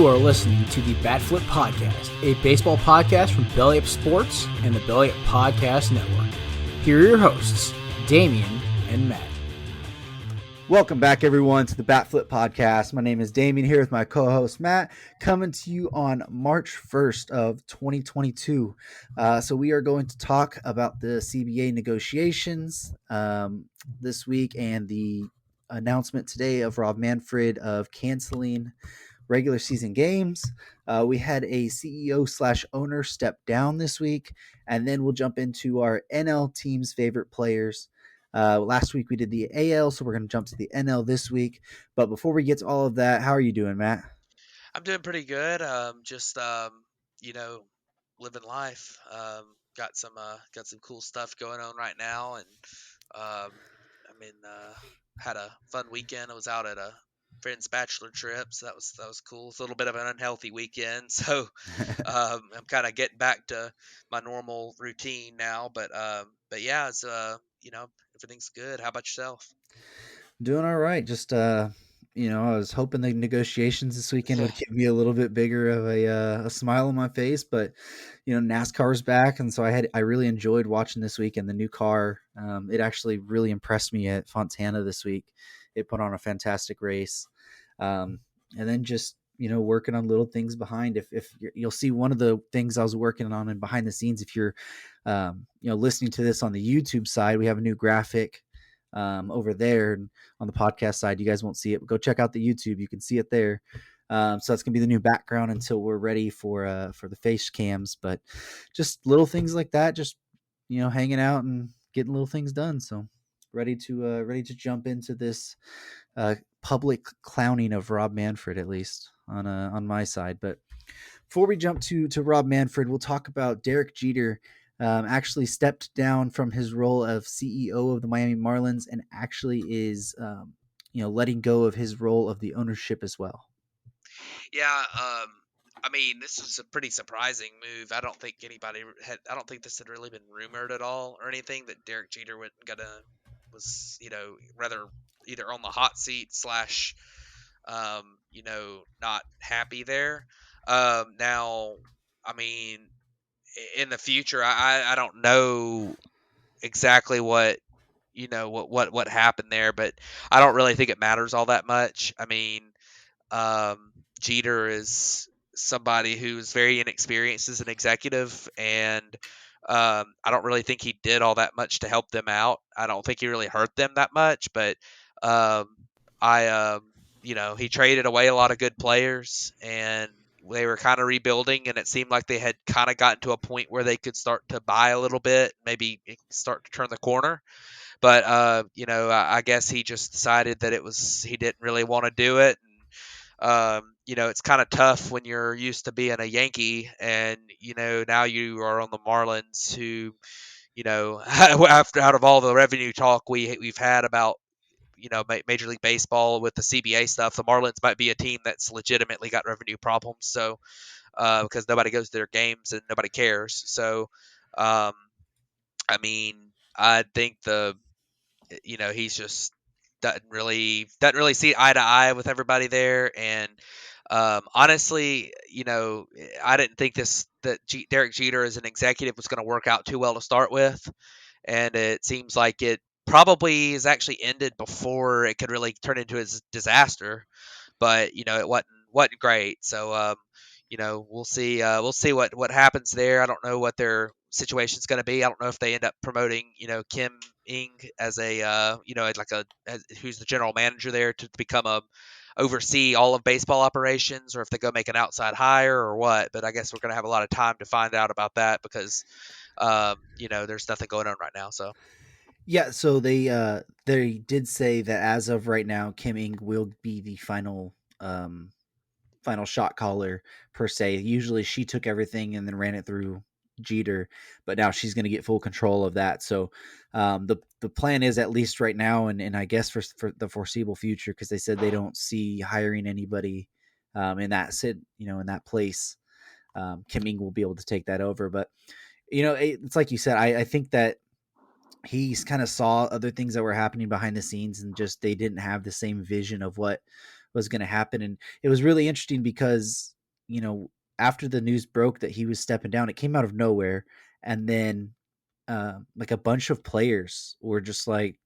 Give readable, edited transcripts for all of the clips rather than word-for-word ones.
You are listening to the Bat Flip Podcast, a baseball podcast from Belly Up Sports and the Belly Up Podcast Network. Here are your hosts, Damian and Matt. Welcome back, everyone, to the Bat Flip Podcast. My name is Damian, here with my co-host Matt, coming to you on March 1st of 2022. So we are going to talk about the CBA negotiations this week and the announcement today of Rob Manfred of canceling regular season games. We had a CEO/owner step down this week, and then we'll jump into our NL team's favorite players. Last week we did the AL, so we're going to jump to the NL this week. But before we get to all of that, how are you doing, Matt? I'm doing pretty good. Living life. Got some cool stuff going on right now, and had a fun weekend. I was out at a friend's bachelor trip, so that was cool. It's a little bit of an unhealthy weekend, so I'm kind of getting back to my normal routine now. But yeah, it's everything's good. How about yourself? Doing all right. Just I was hoping the negotiations this weekend would give me a little bit bigger of a smile on my face, but NASCAR's back, and so I really enjoyed watching this weekend. The new car, it actually really impressed me at Fontana this week. It put on a fantastic race, and then just working on little things behind. If you'll see one of the things I was working on and behind the scenes, if you're listening to this on the YouTube side, we have a new graphic over there. And on the podcast side, you guys won't see it, but go check out the YouTube. You can see it there. So that's gonna be the new background until we're ready for the face cams. But just little things like that, just hanging out and getting little things done. So ready to jump into this public clowning of Rob Manfred, at least on my side. But before we jump to Rob Manfred, we'll talk about Derek Jeter. Actually stepped down from his role of CEO of the Miami Marlins and actually is, letting go of his role of the ownership as well. Yeah, this was a pretty surprising move. I don't think this had really been rumored at all or anything that Derek Jeter was rather either on the hot seat slash, not happy there. Now, in the future, I don't know exactly what happened there, but I don't really think it matters all that much. Jeter is somebody who's very inexperienced as an executive, and I don't really think he did all that much to help them out. I don't think he really hurt them that much, but he traded away a lot of good players, and they were kind of rebuilding, and it seemed like they had kind of gotten to a point where they could start to buy a little bit, maybe start to turn the corner. But I guess he just decided that he didn't really want to do it. It's kind of tough when you're used to being a Yankee, and now you are on the Marlins, who after out of all the revenue talk we've had about Major League Baseball with the CBA stuff, the Marlins might be a team that's legitimately got revenue problems. So because nobody goes to their games and nobody cares. So I think he's just doesn't really see eye to eye with everybody there. And honestly, I didn't think Derek Jeter as an executive was going to work out too well to start with, and it seems like it probably is actually ended before it could really turn into a disaster. But it wasn't great. So we'll see what happens there. I don't know what their situation's going to be. I don't know if they end up promoting Kim Ing as who's the general manager there to become oversee all of baseball operations, or if they go make an outside hire or what. But I guess we're going to have a lot of time to find out about that because there's nothing going on right now. So. Yeah, so they did say that as of right now, Kim Ing will be the final shot caller per se. Usually she took everything and then ran it through Jeter, but now she's going to get full control of that. So the plan is, at least right now, and I guess for the foreseeable future, because they said they don't see hiring anybody in that place. Kim Ing will be able to take that over, but it's like you said. I think that he's kind of saw other things that were happening behind the scenes, and just they didn't have the same vision of what was going to happen. And it was really interesting because after the news broke that he was stepping down, it came out of nowhere, and then like a bunch of players were just like,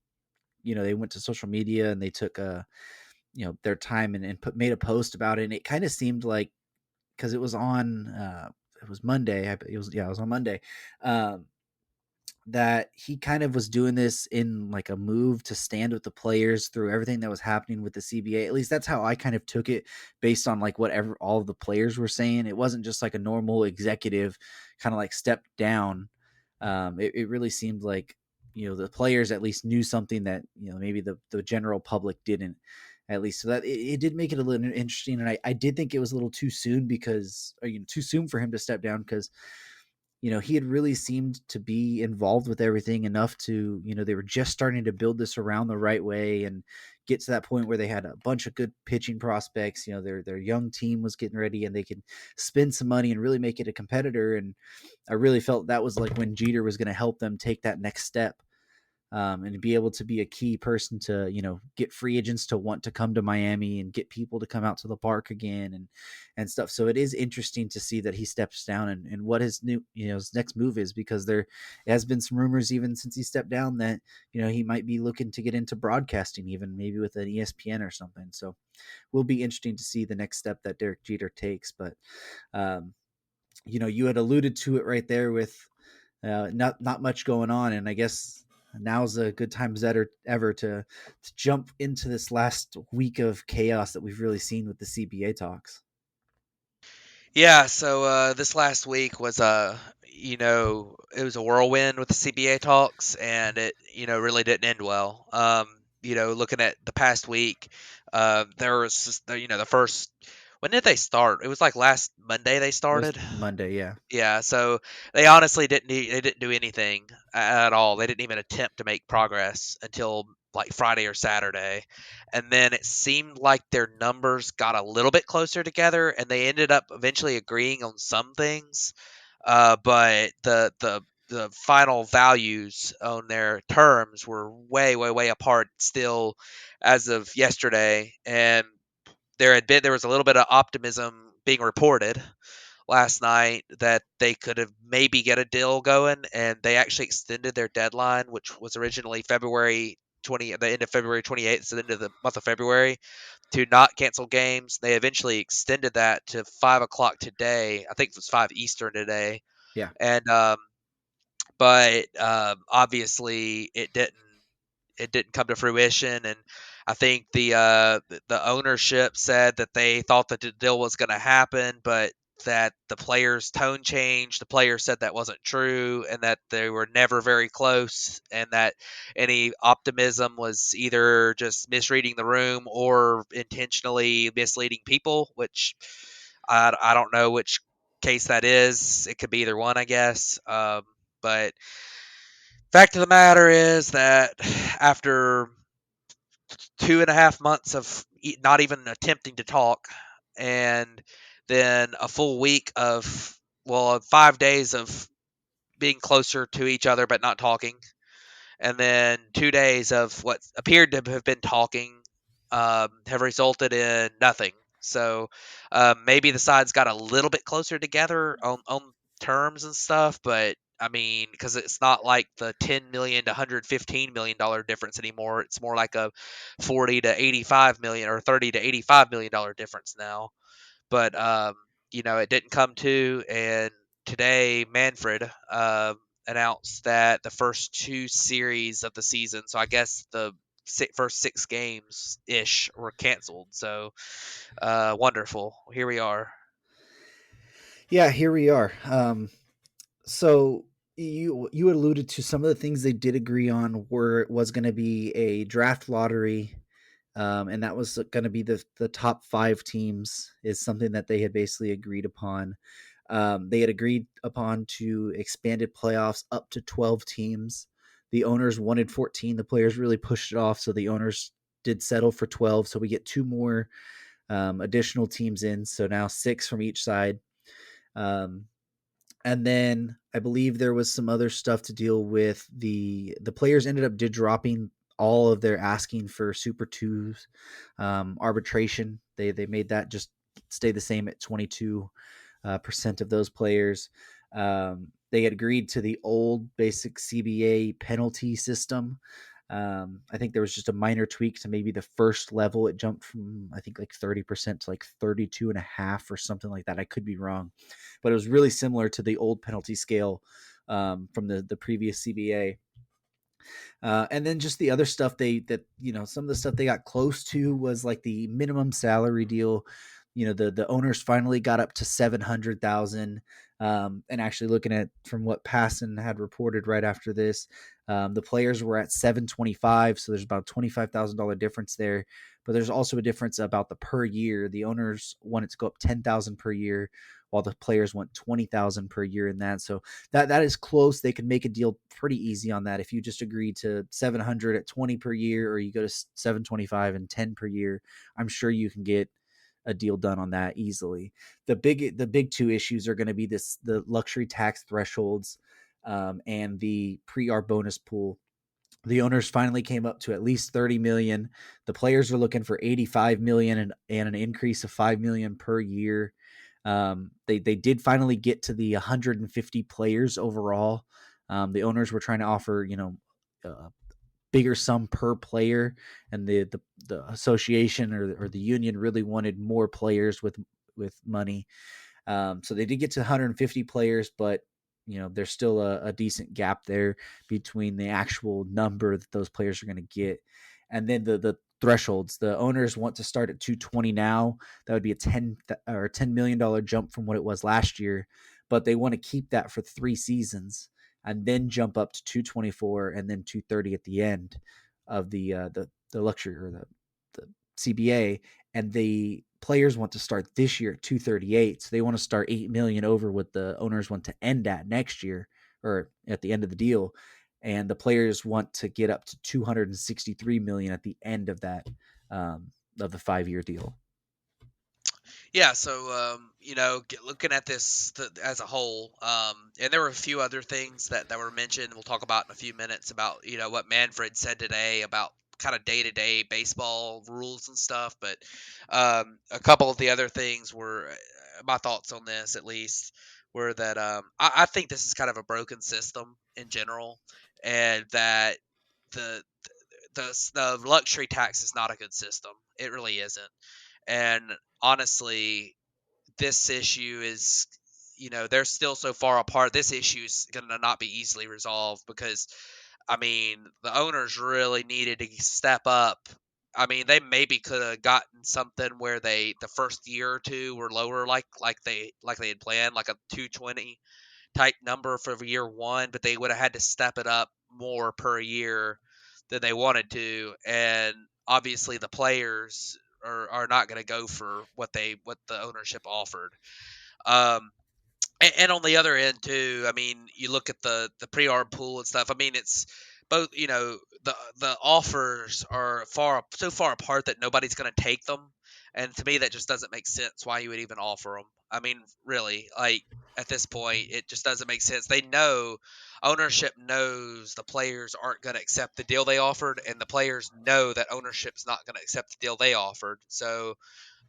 they went to social media and they took their time and made a post about it. And it kind of seemed like, because it was Monday. It was on Monday. Um, that he kind of was doing this in like a move to stand with the players through everything that was happening with the CBA. At least that's how I kind of took it, based on like whatever all of the players were saying. It wasn't just like a normal executive kind of like stepped down. It really seemed like, the players at least knew something that, maybe the general public didn't, at least. So that it did make it a little interesting. And I did think it was a little too soon, because, or, too soon for him to step down, because he had really seemed to be involved with everything enough to, they were just starting to build this around the right way and get to that point where they had a bunch of good pitching prospects. Their young team was getting ready and they could spend some money and really make it a competitor. And I really felt that was like when Jeter was going to help them take that next step, and be able to be a key person to, get free agents to want to come to Miami and get people to come out to the park again and stuff. So it is interesting to see that he steps down, and what his new, his next move is, because there has been some rumors even since he stepped down that, he might be looking to get into broadcasting, even maybe with an ESPN or something. So will be interesting to see the next step that Derek Jeter takes. But, you had alluded to it right there with, not much going on, and I guess now's a good time as ever to jump into this last week of chaos that we've really seen with the CBA talks. Yeah, so this last week was it was a whirlwind with the CBA talks, and it really didn't end well. Looking at the past week, there was just, the first. When did they start? It was like last Monday they It was started. Monday, yeah. Yeah, so they honestly they didn't do anything at all. They didn't even attempt to make progress until like Friday or Saturday. And then it seemed like their numbers got a little bit closer together and they ended up eventually agreeing on some things. But the final values on their terms were way, way, way apart still as of yesterday. And there was a little bit of optimism being reported last night that they could have maybe get a deal going, and they actually extended their deadline, which was originally the end of February 28th, so the end of the month of February, to not cancel games. They eventually extended that to 5 o'clock today. I think it was 5 Eastern today, Yeah. and but obviously it didn't come to fruition. And I think the ownership said that they thought that the deal was going to happen, but that the players' tone changed. The players said that wasn't true, and that they were never very close, and that any optimism was either just misreading the room or intentionally misleading people. Which I don't know which case that is. It could be either one, I guess. But fact of the matter is that after 2.5 months of not even attempting to talk, and then a full week of, well, 5 days of being closer to each other but not talking, and then 2 days of what appeared to have been talking, have resulted in nothing. So maybe the sides got a little bit closer together on terms and stuff, but I mean, because it's not like the $10 million to $115 million difference anymore. It's more like a 40 to 85 million or 30 to $85 million difference now. But it didn't come to. And today, Manfred announced that the first two series of the season, so I guess the first 6 games ish, were canceled. So wonderful. Here we are. Yeah, here we are. So you alluded to some of the things they did agree on, were it was going to be a draft lottery, and that was going to be the top 5 teams, is something that they had basically agreed upon. They had agreed upon to expanded playoffs up to 12 teams. The owners wanted 14. The players really pushed it off, so the owners did settle for 12. So we get 2 more additional teams in. So now 6 from each side. And then I believe there was some other stuff to deal with. The players ended up dropping all of their asking for Super Twos arbitration. They made that just stay the same at 22% of those players. They had agreed to the old basic CBA penalty system. I think there was just a minor tweak to maybe the first level. It jumped from, I think, like 30% to like 32.5 or something like that. I could be wrong, but it was really similar to the old penalty scale from the previous CBA. And then just the other stuff some of the stuff they got close to was like the minimum salary deal. The owners finally got up to 700,000. And actually looking at from what Passon had reported right after this, the players were at 725. So there's about a $25,000 difference there. But there's also a difference about the per year. The owners wanted to go up 10,000 per year, while the players want 20,000 per year in that. So that is close. They can make a deal pretty easy on that. If you just agree to 700 at 20 per year, or you go to 725 and 10 per year, I'm sure you can get a deal done on that easily. The big two issues are going to be the luxury tax thresholds and the pre-R bonus pool. The owners finally came up to at least 30 million. The players are looking for 85 million and an increase of 5 million per year. They did finally get to the 150 players overall. The owners were trying to offer, bigger sum per player, and the association or the union really wanted more players with money. So they did get to 150 players, but there's still a decent gap there between the actual number that those players are going to get, and then the thresholds. The owners want to start at 220 now. That would be a $10 million jump from what it was last year, but they want to keep that for 3 seasons and then jump up to 224 and then 230 at the end of the luxury or the CBA. And the players want to start this year at 238. So they want to start 8 million over what the owners want to end at next year or at the end of the deal. And the players want to get up to 263 million at the end of that of the 5-year deal. Yeah, so looking at this as a whole, and there were a few other things that were mentioned. We'll talk about in a few minutes about what Manfred said today about kind of day-to-day baseball rules and stuff. But a couple of the other things were my thoughts on this, at least, were that I think this is kind of a broken system in general, and that the the luxury tax is not a good system. It really isn't. And honestly, this issue is, they're still so far apart. This issue is going to not be easily resolved because, I mean, the owners really needed to step up. I mean, they maybe could have gotten something where the first year or two were lower, like they had planned, like a 220 type number for year one, but they would have had to step it up more per year than they wanted to, and obviously the players are not going to go for what the ownership offered. And on the other end too, I mean, you look at the pre-arb pool and stuff. I mean, it's both. The offers are so far apart that nobody's going to take them, and to me, that just doesn't make sense. Why you would even offer them? I mean, really, like at this point, it just doesn't make sense. They know ownership knows the players aren't going to accept the deal they offered, and the players know that ownership's not going to accept the deal they offered. So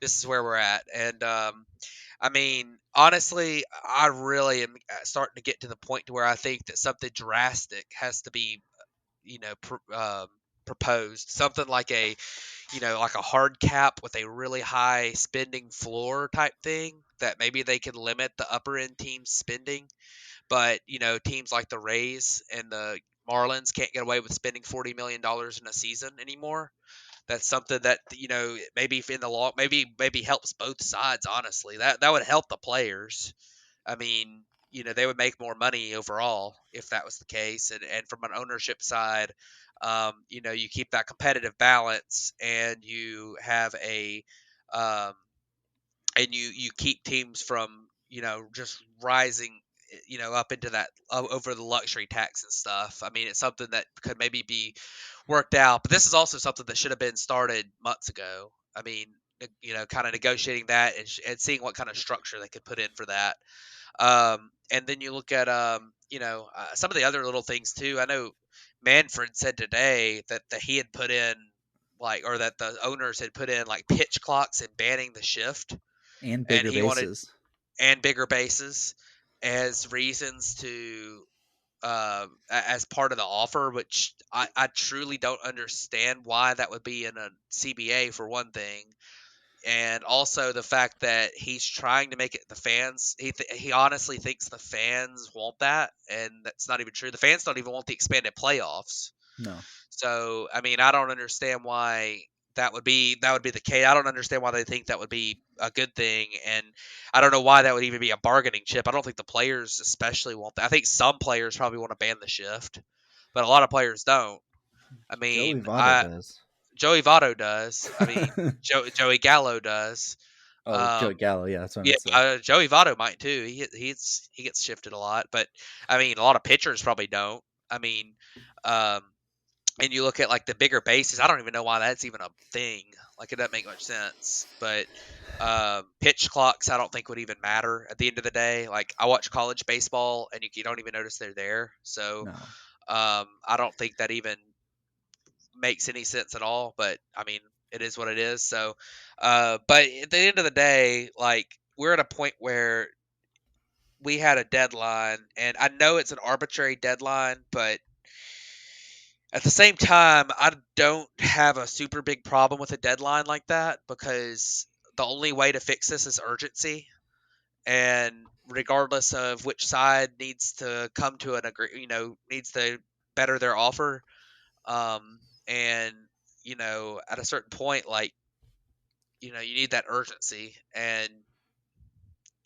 this is where we're at, and I mean, honestly, I really am starting to get to the point to where I think that something drastic has to be, proposed. Something like like a hard cap with a really high spending floor type thing that maybe they can limit the upper end teams spending, but teams like the Rays and the Marlins can't get away with spending $40 million in a season anymore. That's something that maybe if in the long maybe helps both sides. Honestly, that would help the players. I mean, they would make more money overall if that was the case. And from an ownership side, you keep that competitive balance, and you have um, and you keep teams from just rising up into that over the luxury tax and stuff. I mean, it's something that could maybe be worked out, but this is also something that should have been started months ago. I mean, kind of negotiating that and seeing what kind of structure they could put in for that. And then you look at some of the other little things too. I know Manfred said today that he had put in or that the owners had put in like pitch clocks and banning the shift. and and bigger he wanted bases. and bigger bases as reasons to as part of the offer, which I truly don't understand why that would be in a CBA for one thing, and also the fact that he's trying to make it the fans. He honestly thinks the fans want that, and that's not even true. The fans don't even want the expanded playoffs. No, So I mean, I don't understand why that would be the case. I don't understand why they think that would be a good thing, and I don't know why that would even be a bargaining chip. I don't think the players especially want that. I think some players probably want to ban the shift, but a lot of players don't. I mean, Joey Votto does. Joey Votto does. I mean, Joey Gallo does. Oh, Um, Joey Gallo. Yeah, that's what I yeah, meant to say. Joey Votto might too. He gets shifted a lot, but I mean, a lot of pitchers probably don't. I mean, um, and you look at like the bigger bases. I don't even know why that's even a thing. Like it doesn't make much sense. But pitch clocks, I don't think would even matter at the end of the day. Like I watch college baseball, and you don't even notice they're there. So No. I don't think that even makes any sense at all. But I mean, it is what it is. So, but at the end of the day, like we're at a point where we had a deadline, and I know it's an arbitrary deadline, but at the same time, I don't have a super big problem with a deadline like that because the only way to fix this is urgency. And regardless of which side needs to come to an agree, needs to better their offer. And, at a certain point, like, you need that urgency and,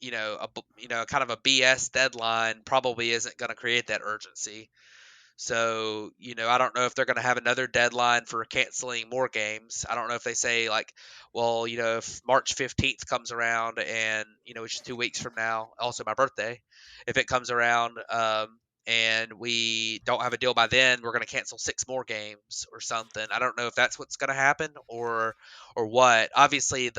kind of a BS deadline probably isn't going to create that urgency. So, I don't know if they're going to have another deadline for canceling more games. I don't know if they say, like, well, if March 15th comes around and, which is 2 weeks from now, also my birthday, if it comes around and we don't have a deal by then, we're going to cancel 6 more games or something. I don't know if that's what's going to happen or what. Obviously,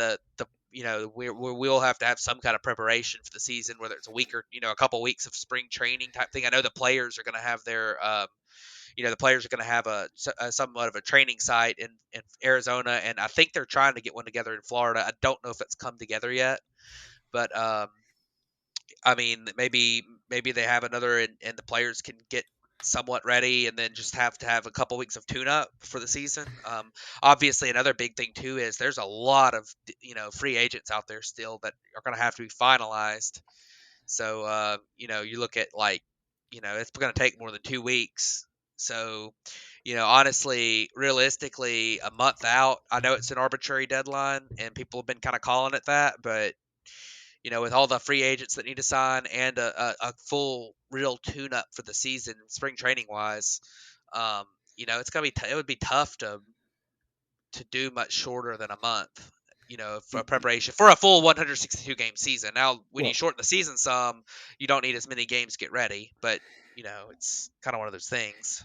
we'll have to have some kind of preparation for the season, whether it's a week or a couple weeks of spring training type thing. I know the players are going to have their the players are going to have a somewhat of a training site in Arizona, and I think they're trying to get one together in Florida. I don't know if it's come together yet, but I mean, maybe they have another, and the players can get somewhat ready, and then just have to have a couple weeks of tune up for the season. Obviously, another big thing too is there's a lot of free agents out there still that are going to have to be finalized. So you look at like it's going to take more than 2 weeks. So honestly, realistically, a month out. I know it's an arbitrary deadline, and people have been kind of calling it that, but with all the free agents that need to sign and a full real tune up for the season, spring training wise, it's gonna be it would be tough to do much shorter than a month. For preparation for a full 162 game season. Now, when you Well, shorten the season some, you don't need as many games to get ready, but it's kind of one of those things.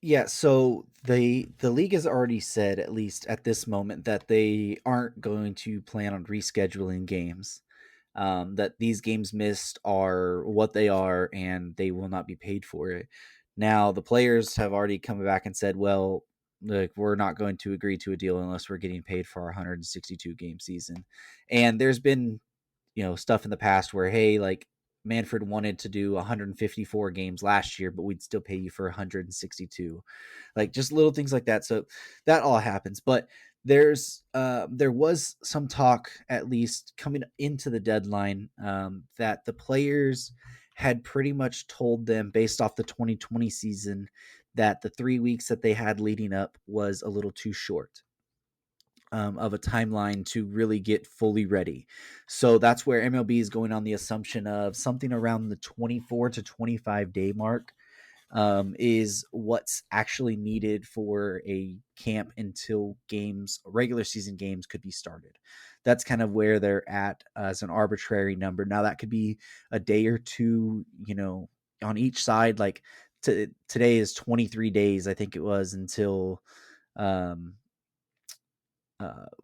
yeah. So the league has already said, at least at this moment, that they aren't going to plan on rescheduling games. That these games missed are what they are, and they will not be paid for it. Now, the players have already come back and said, "Well, like we're not going to agree to a deal unless we're getting paid for our 162 game season." And there's been stuff in the past where, hey, like Manfred wanted to do 154 games last year, but we'd still pay you for 162. Like just little things like that. So that all happens. But there was some talk, at least coming into the deadline, that the players had pretty much told them, based off the 2020 season, that the 3 weeks that they had leading up was a little too short of a timeline to really get fully ready. So that's where MLB is going on the assumption of something around the 24 to 25 day mark is what's actually needed for a camp until regular season games could be started. That's kind of where they're at as an arbitrary number. Now that could be a day or two, on each side. Like today is 23 days, I think it was, until um,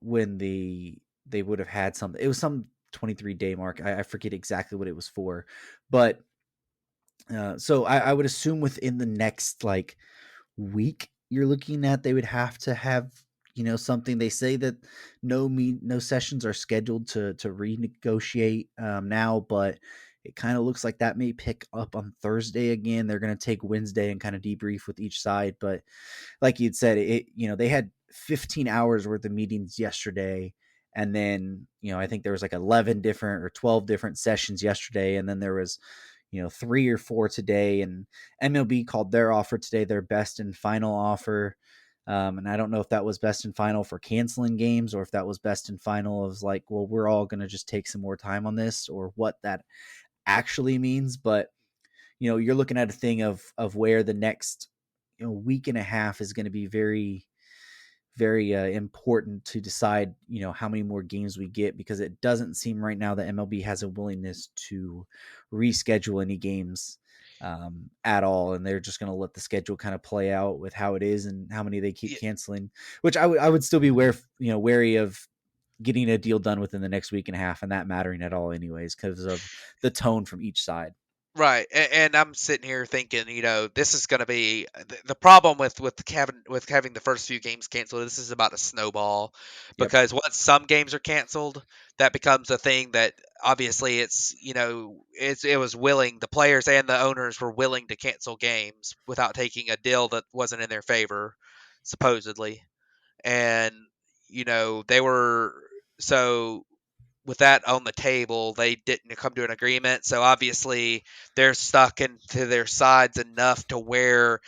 when they would have had some. It was some 23-day mark. I forget exactly what it was for, but so I would assume within the next like week, you're looking at they would have to have something. They say that no sessions are scheduled to renegotiate now, but it kind of looks like that may pick up on Thursday again. They're going to take Wednesday and kind of debrief with each side, but like you'd said, they had 15 hours worth of meetings yesterday, and then I think there was like 11 different or 12 different sessions yesterday, and then there was 3 or 4 today, and MLB called their offer today their best and final offer. And I don't know if that was best and final for canceling games, or if that was best and final of like, well, we're all going to just take some more time on this, or what that actually means. But you're looking at a thing of where the next week and a half is going to be very, very important to decide how many more games we get, because it doesn't seem right now that MLB has a willingness to reschedule any games at all, and they're just going to let the schedule kind of play out with how it is and how many they keep Yeah, canceling. Which I would still be wary of getting a deal done within the next week and a half, and that mattering at all, anyways, because of the tone from each side. right. And I'm sitting here thinking, this is going to be the problem with having the first few games canceled. This is about a snowball, Yep. because once some games are canceled, that becomes a thing that obviously it was willing. The players and the owners were willing to cancel games without taking a deal that wasn't in their favor, supposedly. And they were so with that on the table, they didn't come to an agreement. So obviously, they're stuck into their sides enough to where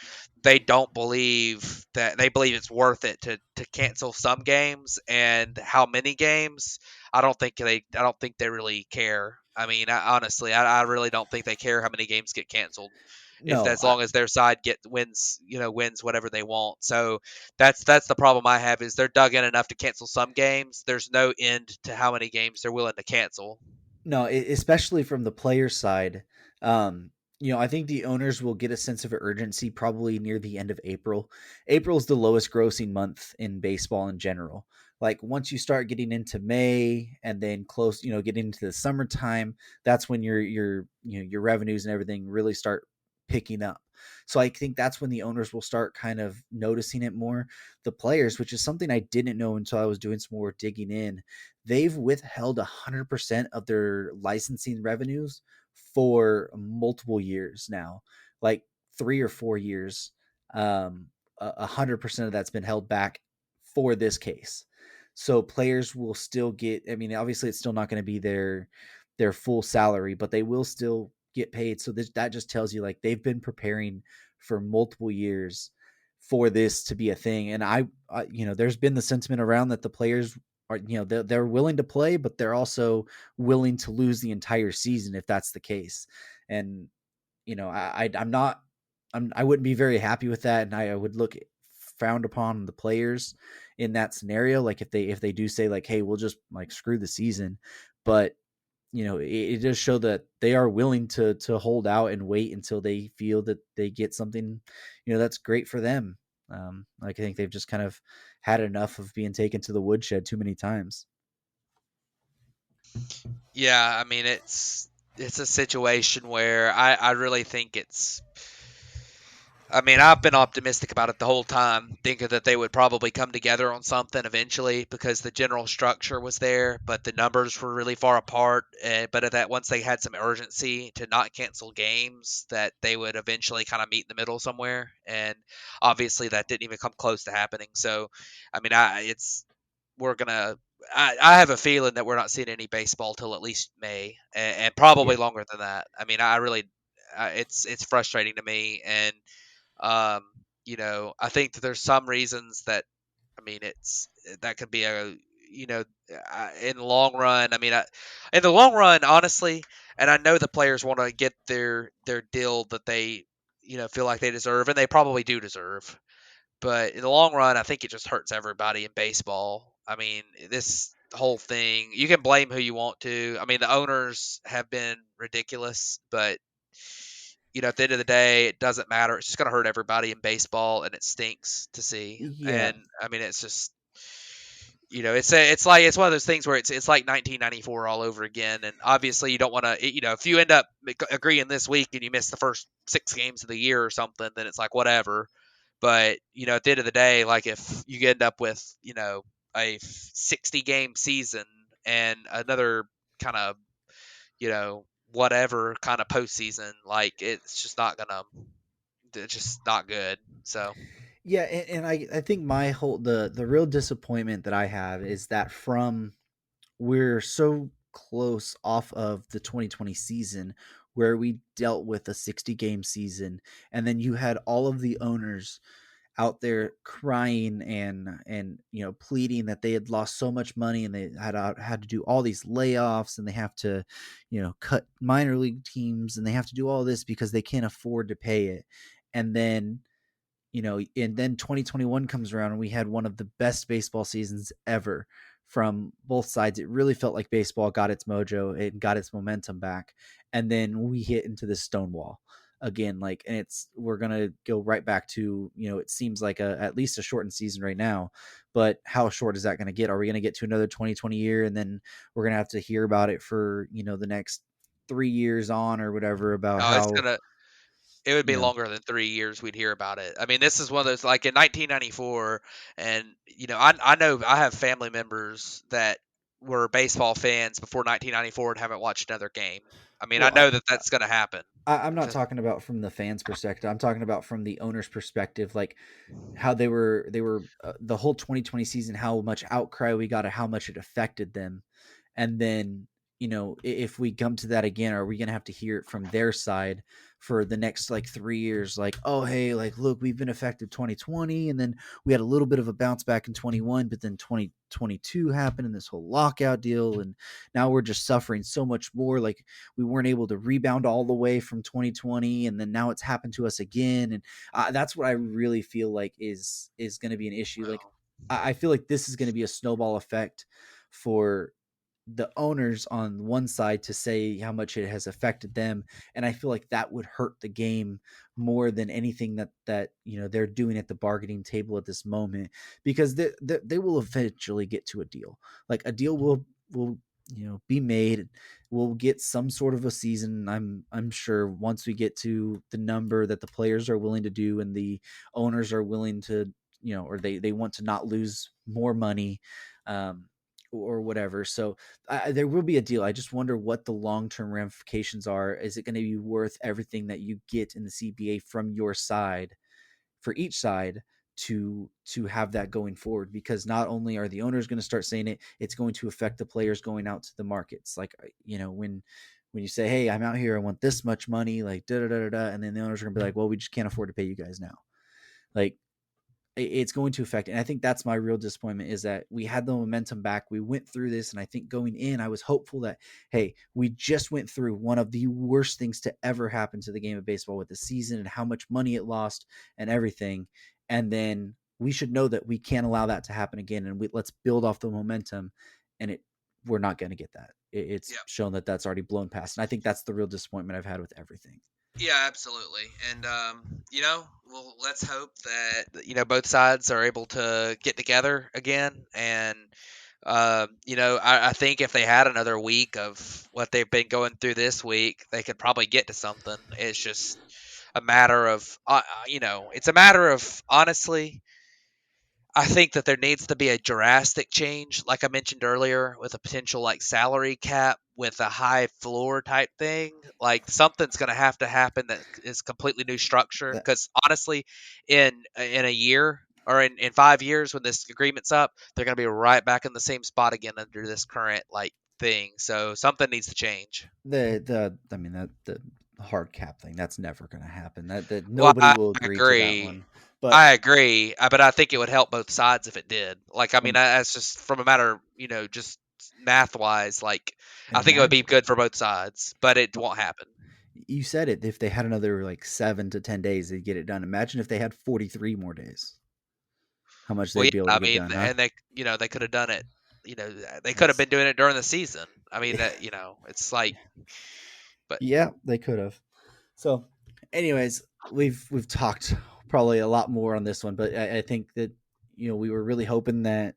they believe it's worth it to cancel some games, and how many games. I don't think they really care. I mean, honestly, I really don't think they care how many games get canceled, if No, as long as their side wins whatever they want. So that's the problem I have, is they're dug in enough to cancel some games. There's no end to how many games they're willing to cancel. No, especially from the player side. Um, I think the owners will get a sense of urgency probably near the end of April. April's the lowest grossing month in baseball in general. Like once you start getting into May and then close, getting into the summertime, that's when your revenues and everything really start picking up. So I think that's when the owners will start kind of noticing it more. The players, which is something I didn't know until I was doing some more digging in, they've withheld 100% of their licensing revenues for multiple years now, like 3 or 4 years. 100% of that's been held back for this case. So players will still get, I mean, obviously it's still not going to be their full salary, but they will still get paid. So that just tells you like they've been preparing for multiple years for this to be a thing. And there's been the sentiment around that the players are, they're willing to play, but they're also willing to lose the entire season if that's the case. And I'm not, I wouldn't be very happy with that, and I would look frowned upon the players in that scenario. Like if they do say like, hey, we'll just like screw the season, but it does show that they are willing to hold out and wait until they feel that they get something, that's great for them. Like I think they've just kind of had enough of being taken to the woodshed too many times. Yeah, I mean it's a situation where I really think it's. I mean, I've been optimistic about it the whole time, thinking that they would probably come together on something eventually, because the general structure was there, but the numbers were really far apart. But that once they had some urgency to not cancel games, that they would eventually kind of meet in the middle somewhere. And obviously, that didn't even come close to happening. So, I mean, we're gonna. I have a feeling that we're not seeing any baseball till at least May, and probably Yeah. longer than that. I mean, I really, it's frustrating to me. And um, I think that there's some reasons that, I mean, that could be you know, in the long run. I mean, in the long run, honestly, and I know the players want to get their deal that they, feel like they deserve, and they probably do deserve. But in the long run, I think it just hurts everybody in baseball. I mean, this whole thing, you can blame who you want to. I mean, the owners have been ridiculous, but at the end of the day, it doesn't matter. It's just going to hurt everybody in baseball, and it stinks to see. Yeah. And I mean, it's just, it's one of those things where it's like 1994 all over again. And obviously, you don't want to, if you end up agreeing this week and you miss the first 6 games of the year or something, then it's like whatever. But at the end of the day, like if you end up with a 60 game season and another kind of whatever kind of postseason, like it's just not good. So Yeah, and I think my whole the real disappointment that I have is that from we're so close off of the 2020 season where we dealt with a 60 game season, and then you had all of the owners out there crying and pleading that they had lost so much money and they had to do all these layoffs and they have to cut minor league teams and they have to do all this because they can't afford to pay it. And then and then 2021 comes around and we had one of the best baseball seasons ever from both sides. It really felt like baseball got its mojo, it got its momentum back. And then we hit into this stonewall again, like, and we're going to go right back to, it seems like at least a shortened season right now, but how short is that going to get? Are we going to get to another 2020 year? And then we're going to have to hear about it for, the next 3 years on or whatever about no, how, it would you be know, longer than 3 years we'd hear about it. I mean, this is one of those, like in 1994, and I know I have family members that were baseball fans before 1994 and haven't watched another game. I mean, I well, know that that's going to happen. I'm not talking about from the fans' perspective. I'm talking about from the owner's perspective, like how they were the whole 2020 season, how much outcry we got, and how much it affected them. And then, if we come to that again, are we going to have to hear it from their side for the next like 3 years? Like, oh, hey, like, look, we've been affected 2020. And then we had a little bit of a bounce back in 21, but then 2022 happened and this whole lockout deal. And now we're just suffering so much more. Like, we weren't able to rebound all the way from 2020. And then now it's happened to us again. And that's what I really feel like is going to be an issue. Like, Well, I feel like this is going to be a snowball effect for the owners on one side to say how much it has affected them, and I feel like that would hurt the game more than anything that they're doing at the bargaining table at this moment, because they will eventually get to a deal. Like, a deal will be made. We'll get some sort of a season, I'm sure, once we get to the number that the players are willing to do and the owners are willing to, or they want to not lose more money, um or whatever. So there will be a deal. I just wonder what the long-term ramifications are. Is it going to be worth everything that you get in the CBA from your side, for each side, to have that going forward? Because not only are the owners going to start saying it, it's going to affect the players going out to the markets. Like, when you say, hey, I'm out here, I want this much money, like da da da da, and then the owners are going to be like, well, we just can't afford to pay you guys now. Like, it's going to affect. And I think that's my real disappointment, is that we had the momentum back. We went through this. And I think going in, I was hopeful that, hey, we just went through one of the worst things to ever happen to the game of baseball with the season and how much money it lost and everything. And then we should know that we can't allow that to happen again. And let's build off the momentum. And we're not going to get that. It's yeah. shown that that's already blown past. And I think that's the real disappointment I've had with everything. Yeah, absolutely. And well, let's hope that both sides are able to get together again. And I think if they had another week of what they've been going through this week, they could probably get to something. It's just a matter of it's a matter of, honestly, I think that there needs to be a drastic change, like I mentioned earlier, with a potential like salary cap with a high floor type thing. Like something's going to have to happen that is completely new structure. That Because honestly, in a year or in 5 years when this agreement's up, they're going to be right back in the same spot again under this current like thing. So something needs to change. the I mean, that the hard cap thing, that's never going to happen. That Well, nobody I will agree to that agree. one. But I agree, but I think it would help both sides if it did. Like, I mean, um, that's just from a matter, just math wise. Like, I think it would be imagine, good for both sides, but it won't happen. you said it, if they had another like 7 to 10 days, they'd get it done. Imagine if they had 43 more days, how much Well, they'd yeah, be able to I get mean, done, huh? and they could have done it. They could have That's been doing it during the season. I mean, that it's like, but Yeah, they could have. So, anyways, we've talked probably a lot more on this one, but I think that we were really hoping that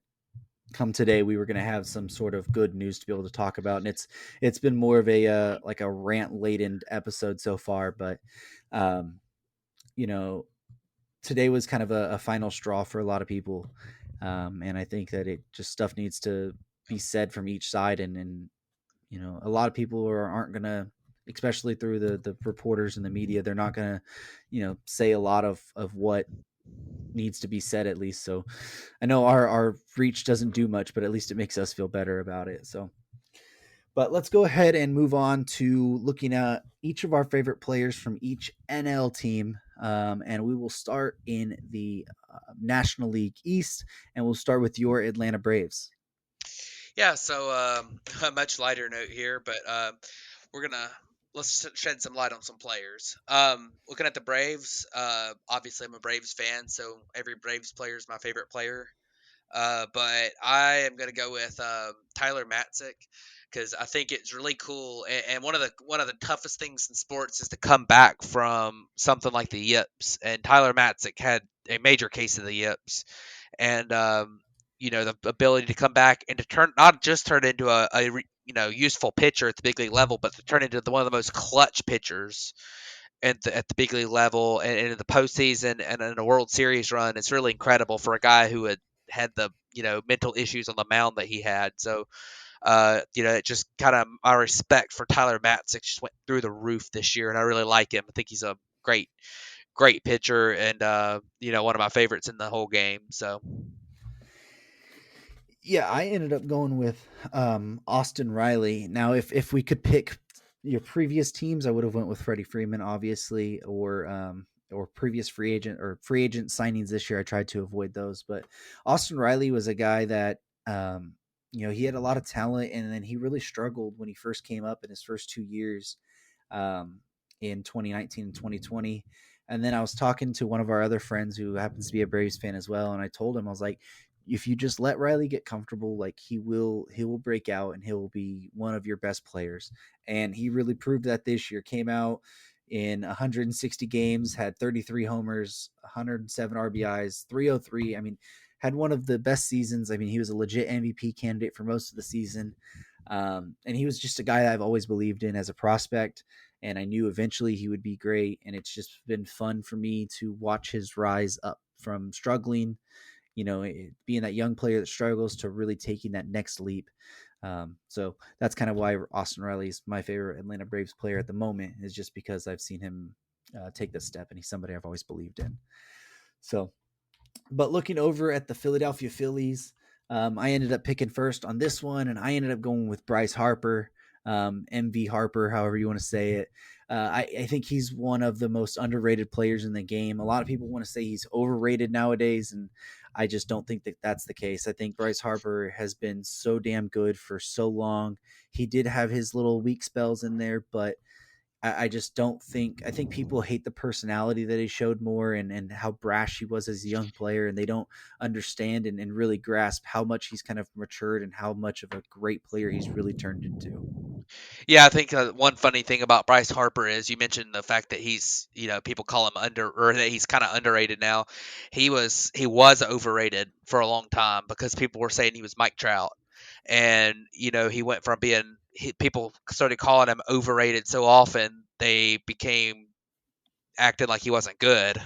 come today we were going to have some sort of good news to be able to talk about, and it's been more of a like a rant laden episode so far. But um you know today was kind of a final straw for a lot of people. And I think that it just stuff needs to be said from each side. And a lot of people aren't going to, especially through the reporters and the media, they're not going to, say a lot of what needs to be said at least. So I know our reach doesn't do much, but at least it makes us feel better about it. So, but let's go ahead and move on to looking at each of our favorite players from each NL team. And we will start in the National League East, and we'll start with your Atlanta Braves. Yeah, so a much lighter note here, but we're gonna let's shed some light on some players. Looking at the Braves, obviously I'm a Braves fan, so every Braves player is my favorite player. But I am gonna go with Tyler Matzik because I think it's really cool. And one of the toughest things in sports is to come back from something like the yips. And Tyler Matzik had a major case of the yips, and the ability to come back and to not just turn into a useful pitcher at the big league level, but to turn into one of the most clutch pitchers at the big league level and in the postseason and in a World Series run. It's really incredible for a guy who had the mental issues on the mound that he had. So it just kind of my respect for Tyler Matzik just went through the roof this year, and I really like him. I think he's a great pitcher and one of my favorites in the whole game. So Yeah, I ended up going with Austin Riley. Now, if we could pick your previous teams, I would have went with Freddie Freeman, obviously, or previous free agent signings this year. I tried to avoid those, but Austin Riley was a guy that he had a lot of talent, and then he really struggled when he first came up in his first 2 years, in 2019 and 2020. And then I was talking to one of our other friends who happens to be a Braves fan as well, and I told him, I was like, if you just let Riley get comfortable, like he will break out and he'll be one of your best players. And he really proved that this year. Came out in 160 games, had 33 homers, 107 RBIs, 303. I mean, had one of the best seasons. I mean, he was a legit MVP candidate for most of the season. And he was just a guy I've always believed in as a prospect. And I knew eventually he would be great. And it's just been fun for me to watch his rise up from struggling, being that young player that struggles to really taking that next leap. So that's kind of why Austin Riley is my favorite Atlanta Braves player at the moment, is just because I've seen him take this step, and he's somebody I've always believed in. So, but looking over at the Philadelphia Phillies, I ended up picking first on this one, and I ended up going with Bryce Harper, MV Harper, however you want to say it. I think he's one of the most underrated players in the game. A lot of people want to say he's overrated nowadays, and I just don't think that that's the case. I think Bryce Harper has been so damn good for so long. He did have his little weak spells in there, but I just don't think. I think people hate the personality that he showed more, and how brash he was as a young player, and they don't understand and really grasp how much he's kind of matured and how much of a great player he's really turned into. yeah, I think one funny thing about Bryce Harper is you mentioned the fact that he's people call him or that he's kind of underrated now. He was overrated for a long time because people were saying he was Mike Trout, and he went from people started calling him overrated so often they became acting like he wasn't good,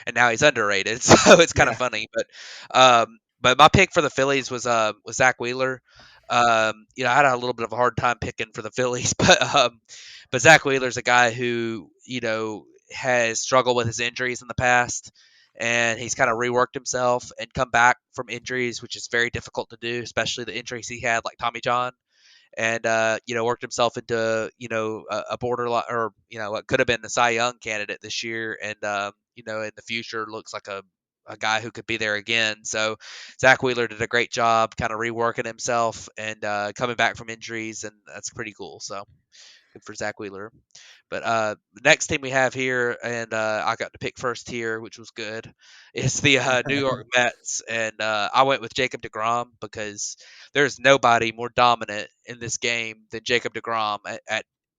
and now he's underrated. So it's kind of Yeah. funny. But my pick for the Phillies was Zach Wheeler. I had a little bit of a hard time picking for the Phillies, but Zach Wheeler's a guy who has struggled with his injuries in the past, and he's kind of reworked himself and come back from injuries, which is very difficult to do, especially the injuries he had, like Tommy John, and worked himself into a borderline, or what could have been the Cy Young candidate this year, and in the future looks like a guy who could be there again. So Zach Wheeler did a great job kind of reworking himself and coming back from injuries, and that's pretty cool. So good for Zach Wheeler. But the next team we have here, and I got to pick first here, which was good, is the New York Mets, and I went with Jacob DeGrom because there's nobody more dominant in this game than Jacob DeGrom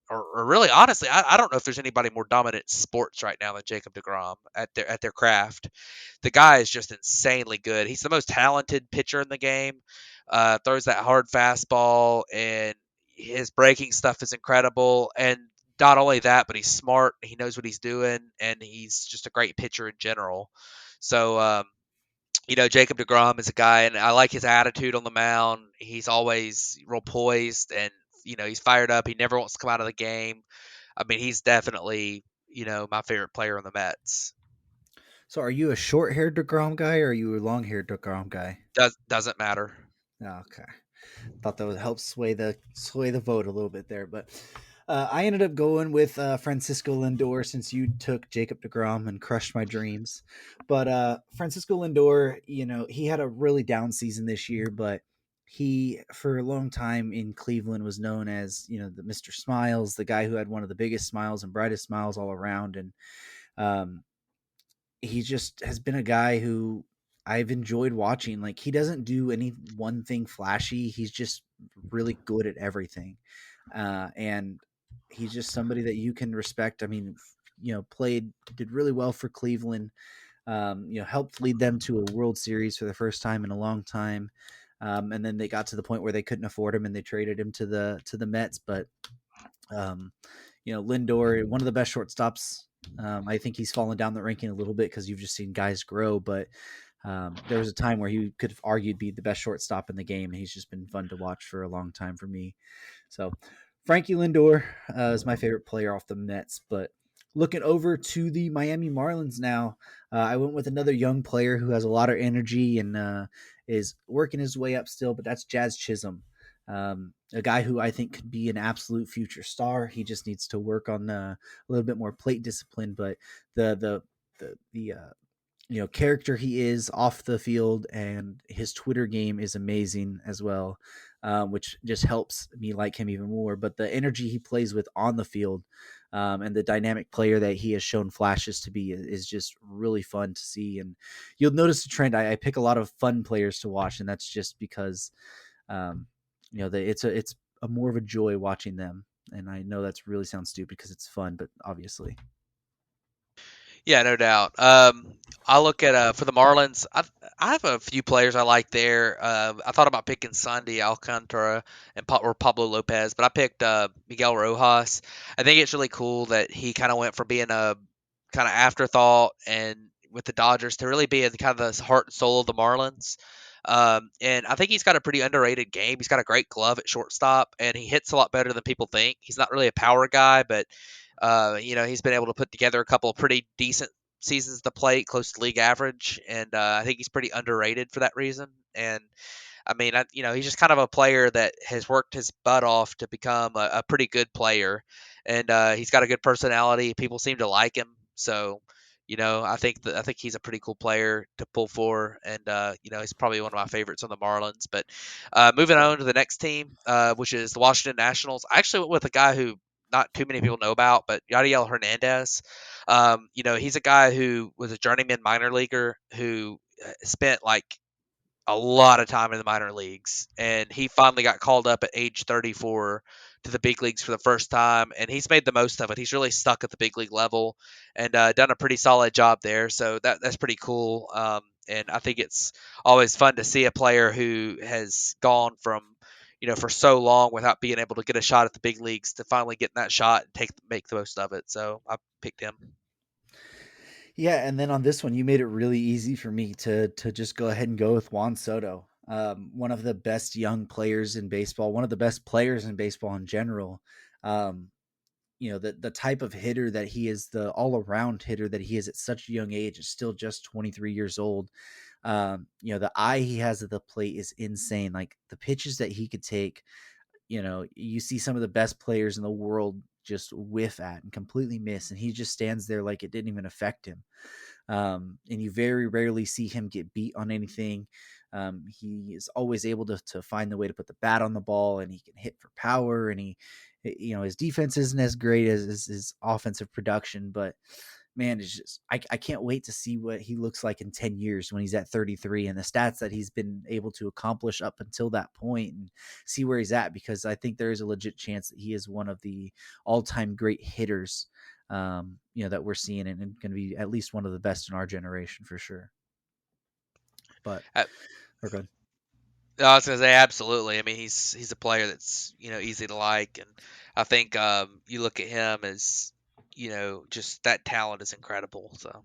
or really honestly, I don't know if there's anybody more dominant in sports right now than Jacob DeGrom at their craft. The guy is just insanely good. He's the most talented pitcher in the game. Throws that hard fastball, and his breaking stuff is incredible. And not only that, but he's smart. He knows what he's doing, and he's just a great pitcher in general. So, Jacob DeGrom is a guy, and I like his attitude on the mound. He's always real poised, and he's fired up. He never wants to come out of the game. I mean, he's definitely my favorite player on the Mets. So, are you a short-haired Degrom guy or are you a long-haired Degrom guy? Doesn't matter. Oh, okay, thought that would help sway the vote a little bit there, but I ended up going with Francisco Lindor since you took Jacob DeGrom and crushed my dreams. But Francisco Lindor, he had a really down season this year, but he for a long time in Cleveland was known as the Mr. Smiles, the guy who had one of the biggest smiles and brightest smiles all around, and um, he just has been a guy who I've enjoyed watching. Like, he doesn't do any one thing flashy. He's just really good at everything. And he's just somebody that you can respect. I mean, did really well for Cleveland, helped lead them to a World Series for the first time in a long time. And then they got to the point where they couldn't afford him and they traded him to the Mets. But, um, Lindor, one of the best shortstops. I think he's fallen down the ranking a little bit because you've just seen guys grow, but there was a time where he could have argued be the best shortstop in the game, and he's just been fun to watch for a long time for me. So Frankie Lindor is my favorite player off the Mets. But looking over to the Miami Marlins now, I went with another young player who has a lot of energy and is working his way up still, but that's Jazz Chisholm. A guy who I think could be an absolute future star. He just needs to work on a little bit more plate discipline, but the character he is off the field and his Twitter game is amazing as well, which just helps me like him even more. But the energy he plays with on the field, and the dynamic player that he has shown flashes to be is just really fun to see. And you'll notice the trend. I pick a lot of fun players to watch, and that's just because um, it's a more of a joy watching them. And I know that's really sounds stupid because it's fun, but obviously. Yeah, no doubt. I look at for the Marlins. I have a few players I like there. I thought about picking Sandy Alcantara or Pablo Lopez, but I picked Miguel Rojas. I think it's really cool that he kind of went from being a kind of afterthought and with the Dodgers to really being kind of the heart and soul of the Marlins. And I think he's got a pretty underrated game. He's got a great glove at shortstop, and he hits a lot better than people think. He's not really a power guy, but he's been able to put together a couple of pretty decent seasons at the plate, close to league average, and I think he's pretty underrated for that reason. And I mean, he's just kind of a player that has worked his butt off to become a pretty good player, and he's got a good personality. People seem to like him, so I think he's a pretty cool player to pull for, and he's probably one of my favorites on the Marlins. But moving on to the next team, which is the Washington Nationals, I actually went with a guy who not too many people know about, but Yadiel Hernandez. He's a guy who was a journeyman minor leaguer who spent like a lot of time in the minor leagues, and he finally got called up at age 34 to the big leagues for the first time, and he's made the most of it. He's really stuck at the big league level and done a pretty solid job there, so that's pretty cool. And I think it's always fun to see a player who has gone from for so long without being able to get a shot at the big leagues to finally getting that shot and make the most of it. So I picked him. Yeah, and then on this one, you made it really easy for me to just go ahead and go with Juan Soto, one of the best young players in baseball, one of the best players in baseball in general. Um, the type of hitter that he is, the all around hitter that he is at such a young age, is still just 23 years old. The eye he has at the plate is insane. Like, the pitches that he could take, you see some of the best players in the world just whiff at and completely miss, and he just stands there like it didn't even affect him. And you very rarely see him get beat on anything. He is always able to find the way to put the bat on the ball, and he can hit for power. And his defense isn't as great as his offensive production, but man, it's just I can't wait to see what he looks like in 10 years when he's at 33 and the stats that he's been able to accomplish up until that point, and see where he's at, because I think there is a legit chance that he is one of the all-time great hitters that we're seeing, and going to be at least one of the best in our generation for sure. But Uh, we're good. I was gonna say absolutely. I mean, he's a player that's easy to like, and I think you look at him as just that talent is incredible. So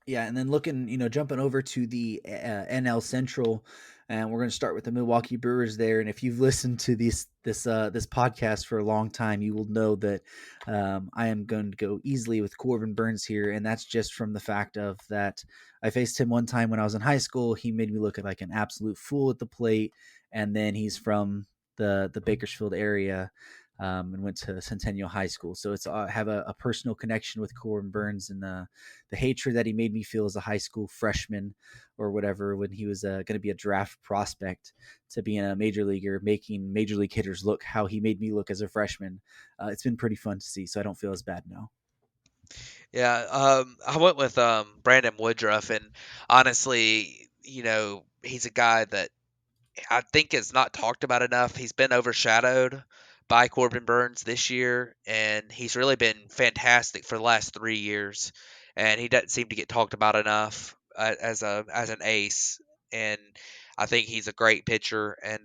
Yeah, and then looking, jumping over to the NL Central, and we're going to start with the Milwaukee Brewers there. And if you've listened to this podcast for a long time, you will know that I am going to go easily with Corbin Burns here, and that's just from the fact of that I faced him one time when I was in high school. He made me look like an absolute fool at the plate, and then he's from the Bakersfield area. And went to Centennial High School, so it's I have a personal connection with Corbin Burns, and the hatred that he made me feel as a high school freshman or whatever when he was going to be a draft prospect to being a major leaguer, making major league hitters look how he made me look as a freshman. It's been pretty fun to see, so I don't feel as bad now. Yeah, I went with Brandon Woodruff, and honestly, he's a guy that I think is not talked about enough. He's been overshadowed by Corbin Burns this year, and he's really been fantastic for the last 3 years. And he doesn't seem to get talked about enough as an ace. And I think he's a great pitcher. And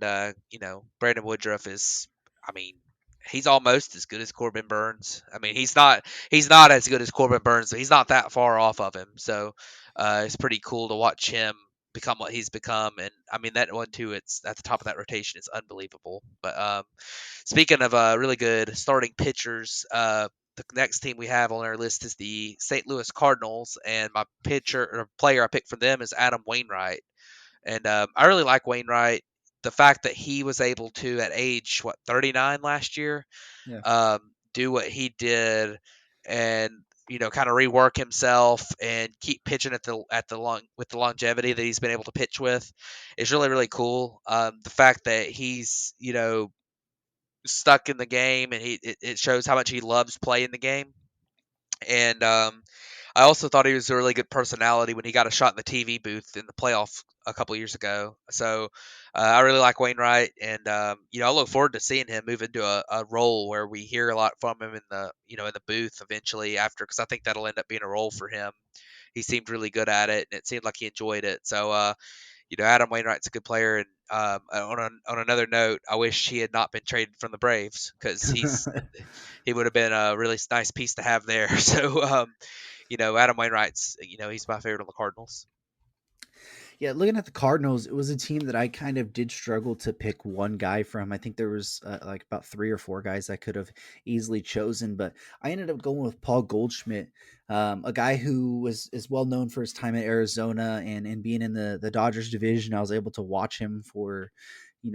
Brandon Woodruff is, I mean, he's almost as good as Corbin Burns. I mean, he's not as good as Corbin Burns, but he's not that far off of him. So it's pretty cool to watch him become what he's become. And I mean that one too. It's at the top of that rotation. It's unbelievable. But speaking of really good starting pitchers, the next team we have on our list is the St. Louis Cardinals, and my pitcher or player I picked for them is Adam Wainwright. And I really like Wainwright. The fact that he was able to at age 39 last year Yeah. do what he did and kind of rework himself and keep pitching at the long with the longevity that he's been able to pitch with is really really cool. The fact that he's stuck in the game and it shows how much he loves playing the game. And I also thought he was a really good personality when he got a shot in the TV booth in the playoff a couple years ago. So I really like Wainwright, and I look forward to seeing him move into a role where we hear a lot from him in the in the booth eventually after, because I think that'll end up being a role for him. He seemed really good at it, and it seemed like he enjoyed it. So Adam Wainwright's a good player. And on another note, I wish he had not been traded from the Braves because he would have been a really nice piece to have there. So Adam Wainwright's he's my favorite on the Cardinals. Yeah, looking at the Cardinals, it was a team that I kind of did struggle to pick one guy from. I think there was like about 3 or 4 guys I could have easily chosen, but I ended up going with Paul Goldschmidt, a guy who is well known for his time at Arizona and being in the Dodgers division. I was able to watch him for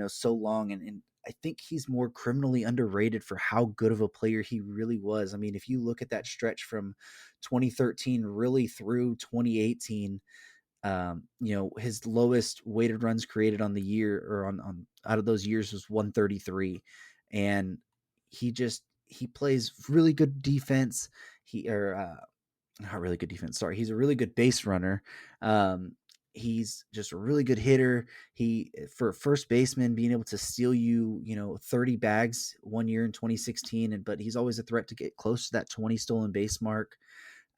so long, and I think he's more criminally underrated for how good of a player he really was. I mean, if you look at that stretch from 2013 really through 2018, his lowest weighted runs created on the year or on out of those years was 133. And he plays really good defense. He or Not really good defense. Sorry. He's a really good base runner. He's just a really good hitter. He, for first baseman, being able to steal 30 bags one year in 2016, but he's always a threat to get close to that 20 stolen base mark.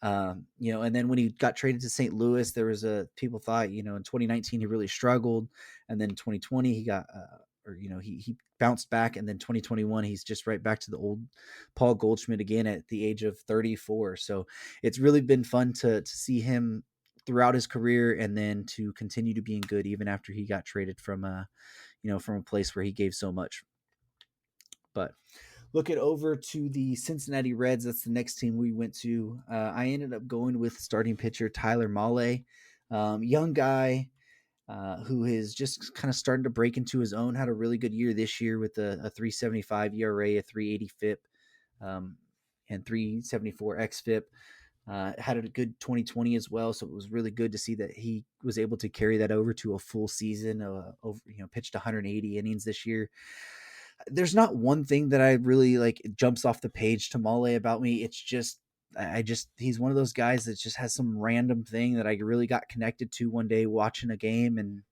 And then when he got traded to St. Louis, there was people thought, in 2019 he really struggled, and then 2020 he got, he bounced back, and then 2021 he's just right back to the old Paul Goldschmidt again at the age of 34. So it's really been fun to see him throughout his career, and then to continue to being good even after he got traded from from a place where he gave so much. But looking over to the Cincinnati Reds, that's the next team we went to. I ended up going with starting pitcher Tyler Mahle, young guy who is just kind of starting to break into his own. Had a really good year this year with a 3.75 ERA, a 3.80 FIP, and 3.74 xFIP. Had a good 2020 as well, so it was really good to see that he was able to carry that over to a full season. Pitched 180 innings this year. There's not one thing that I really like jumps off the page to Mahle about me. It's just he's one of those guys that just has some random thing that I really got connected to one day watching a game, and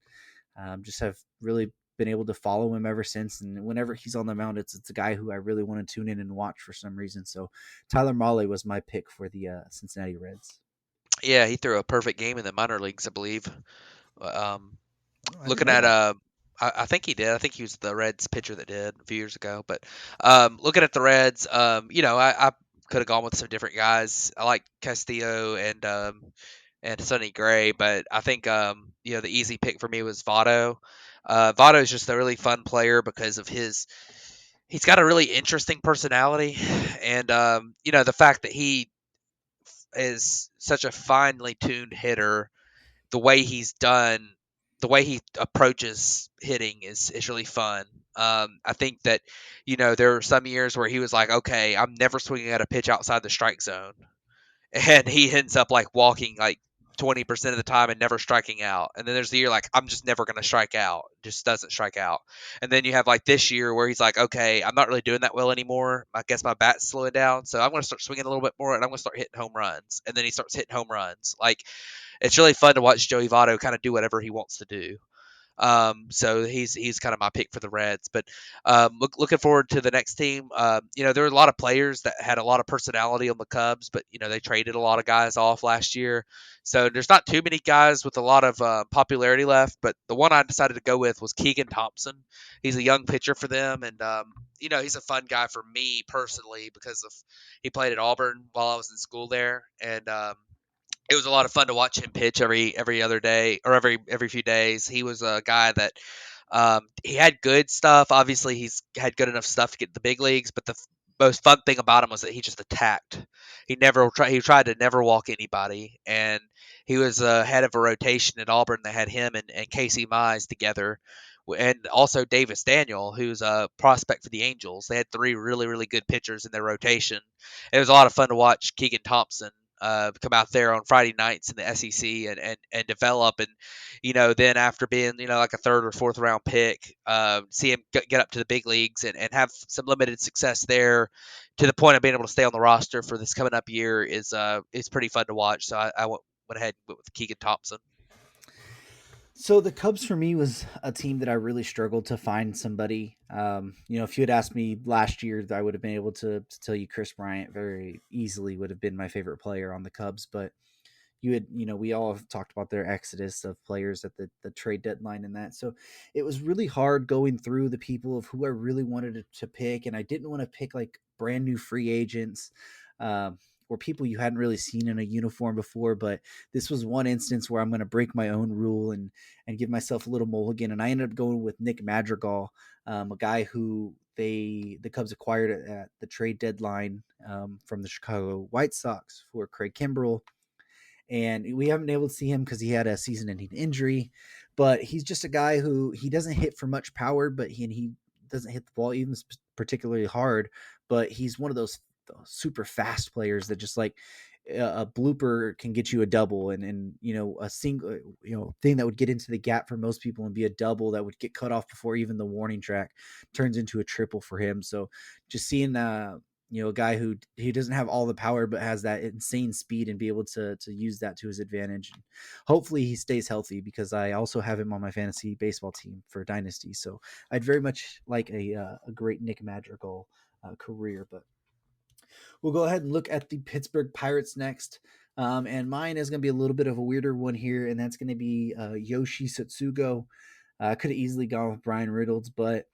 just have really been able to follow him ever since. And whenever he's on the mound, it's a guy who I really want to tune in and watch for some reason. So Tyler Mahle was my pick for the Cincinnati Reds. Yeah, he threw a perfect game in the minor leagues, I believe. Um, Oh, I didn't looking know at that. I think he did. I think he was the Reds pitcher that did a few years ago. But looking at the Reds, I could have gone with some different guys. I like Castillo and and Sonny Gray. But I think the easy pick for me was Votto. Votto is just a really fun player because of he's got a really interesting personality, and the fact that he is such a finely tuned hitter. The way he's done, the way he approaches hitting is really fun. I think that there are some years where he was like, okay, I'm never swinging at a pitch outside the strike zone, and he ends up like walking like 20% of the time and never striking out. And then there's the year like I'm just never going to strike out, just doesn't strike out. And then you have like this year where he's like, okay, I'm not really doing that well anymore. I guess my bat's slowing down, so I'm going to start swinging a little bit more, and I'm going to start hitting home runs. And then he starts hitting home runs. Like it's really fun to watch Joey Votto kind of do whatever he wants to do. So he's kind of my pick for the Reds. But looking forward to the next team. There were a lot of players that had a lot of personality on the Cubs, but they traded a lot of guys off last year. So there's not too many guys with a lot of popularity left. But the one I decided to go with was Keegan Thompson. He's a young pitcher for them, and he's a fun guy for me personally because he played at Auburn while I was in school there, and it was a lot of fun to watch him pitch every other day or every few days. He was a guy that he had good stuff. Obviously, he's had good enough stuff to get the big leagues. But the most fun thing about him was that he just attacked. He tried to never walk anybody, and he was head of a rotation at Auburn. They had him and Casey Mize together, and also Davis Daniel, who's a prospect for the Angels. They had three really really good pitchers in their rotation. It was a lot of fun to watch Keegan Thompson come out there on Friday nights in the SEC and develop. And then after being like a third or fourth round pick, see him get up to the big leagues and have some limited success there, to the point of being able to stay on the roster for this coming up year is pretty fun to watch. So I went ahead and went with Keegan Thompson. So the Cubs for me was a team that I really struggled to find somebody. If you had asked me last year, I would have been able to tell you Chris Bryant very easily would have been my favorite player on the Cubs. But we all have talked about their exodus of players at the trade deadline and that. So it was really hard going through the people of who I really wanted to pick. And I didn't want to pick like brand new free agents. Or people you hadn't really seen in a uniform before, but this was one instance where I'm going to break my own rule and give myself a little mulligan. And I ended up going with Nick Madrigal, a guy who the Cubs acquired at the trade deadline from the Chicago White Sox for Craig Kimbrell. And we haven't been able to see him because he had a season-ending injury. But he's just a guy who he doesn't hit for much power, but he doesn't hit the ball even particularly hard. But he's one of those super fast players that just like a blooper can get you a double, and a single thing that would get into the gap for most people and be a double that would get cut off before even the warning track turns into a triple for him. So just seeing a guy who he doesn't have all the power but has that insane speed and be able to use that to his advantage. And hopefully he stays healthy, because I also have him on my fantasy baseball team for Dynasty. So I'd very much like a great Nick Madrigal career. But we'll go ahead and look at the Pittsburgh Pirates next. And mine is going to be a little bit of a weirder one here, and that's going to be Yoshi Tsutsugo. I could have easily gone with Brian Reynolds, but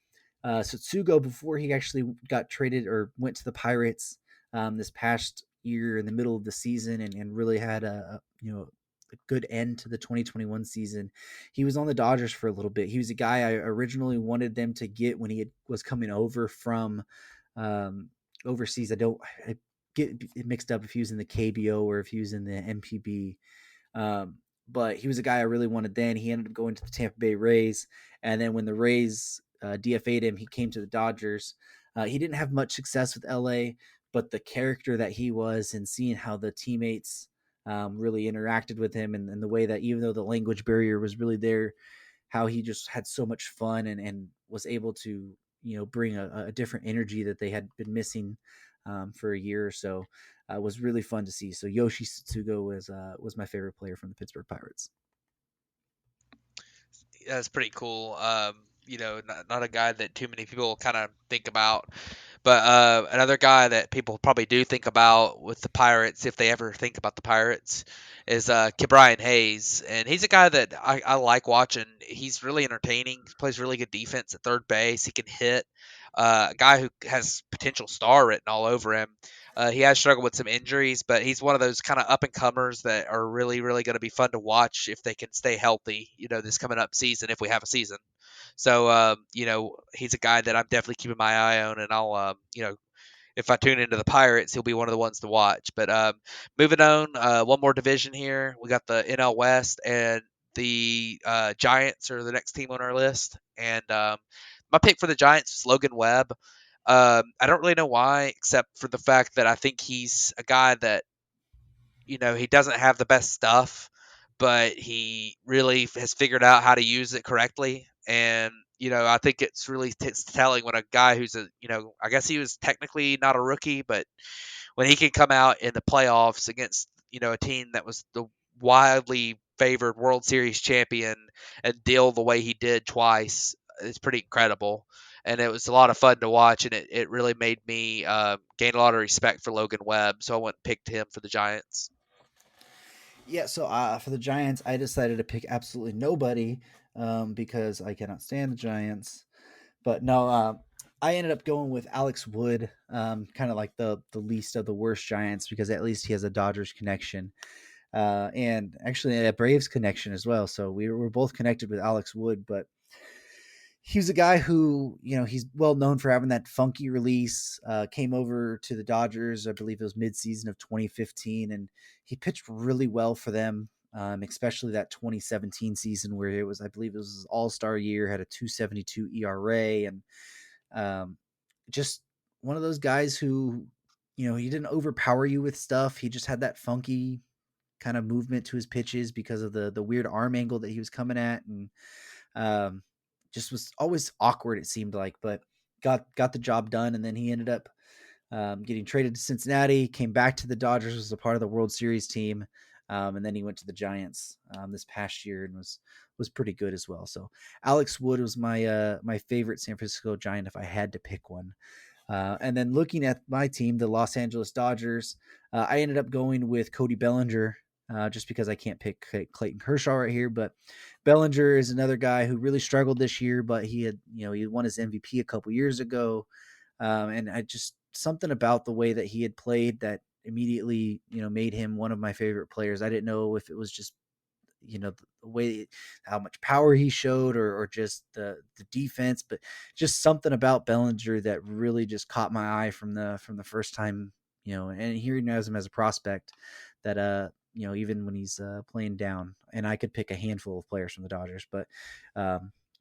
Tsutsugo, before he actually got traded or went to the Pirates this past year in the middle of the season, and really had a good end to the 2021 season. He was on the Dodgers for a little bit. He was a guy I originally wanted them to get when was coming over from overseas. I get it mixed up if he was in the KBO or if he was in the MPB. But he was a guy I really wanted then. He ended up going to the Tampa Bay Rays. And then when the Rays DFA'd him, he came to the Dodgers. He didn't have much success with LA, but the character that he was, and seeing how the teammates really interacted with him, and the way that even though the language barrier was really there, how he just had so much fun and was able to bring a different energy that they had been missing for a year or so. Was really fun to see. So Yoshi Tsutsugo was my favorite player from the Pittsburgh Pirates. That's pretty cool. Not a guy that too many people kind of think about, but another guy that people probably do think about with the Pirates, if they ever think about the Pirates, is Brian Hayes, and he's a guy that I like watching. He's really entertaining. He plays really good defense at third base. He can hit. A guy who has potential star written all over him. He has struggled with some injuries, but he's one of those kind of up and comers that are really, really going to be fun to watch if they can stay healthy. This coming up season, if we have a season. So, he's a guy that I'm definitely keeping my eye on, and I'll, if I tune into the Pirates, he'll be one of the ones to watch. But moving on, one more division here. We got the NL West, and the Giants are the next team on our list. And my pick for the Giants is Logan Webb. I don't really know why, except for the fact that I think he's a guy that he doesn't have the best stuff, but he really has figured out how to use it correctly. And I think it's really telling when a guy who's I guess he was technically not a rookie, but when he can come out in the playoffs against a team that was the wildly favored World Series champion and deal the way he did twice, it's pretty incredible. And it was a lot of fun to watch, and it really made me gain a lot of respect for Logan Webb. So I went and picked him for the Giants. Yeah, so for the Giants, I decided to pick absolutely nobody because I cannot stand the Giants. But no, I ended up going with Alex Wood, kind of like the least of the worst Giants because at least he has a Dodgers connection and actually a Braves connection as well. So we were both connected with Alex Wood, but he was a guy who, he's well known for having that funky release, came over to the Dodgers, I believe it was midseason of 2015, and he pitched really well for them, especially that 2017 season where it was, I believe it was his all-star year, had a 2.72 ERA, and just one of those guys who, he didn't overpower you with stuff. He just had that funky kind of movement to his pitches because of the weird arm angle that he was coming at, and um, just was always awkward, it seemed like, but got the job done. And then he ended up getting traded to Cincinnati, came back to the Dodgers, was a part of the World Series team, and then he went to the Giants this past year and was pretty good as well. So Alex Wood was my favorite San Francisco Giant if I had to pick one. And then looking at my team, the Los Angeles Dodgers, I ended up going with Cody Bellinger just because I can't pick Clayton Kershaw right here. But Bellinger is another guy who really struggled this year, but he had, he won his MVP a couple years ago. And I just something about the way that he had played that immediately, made him one of my favorite players. I didn't know if it was just the way how much power he showed or just the defense, but just something about Bellinger that really just caught my eye from the first time, and hearing as him as a prospect that even when he's playing down, and I could pick a handful of players from the Dodgers, but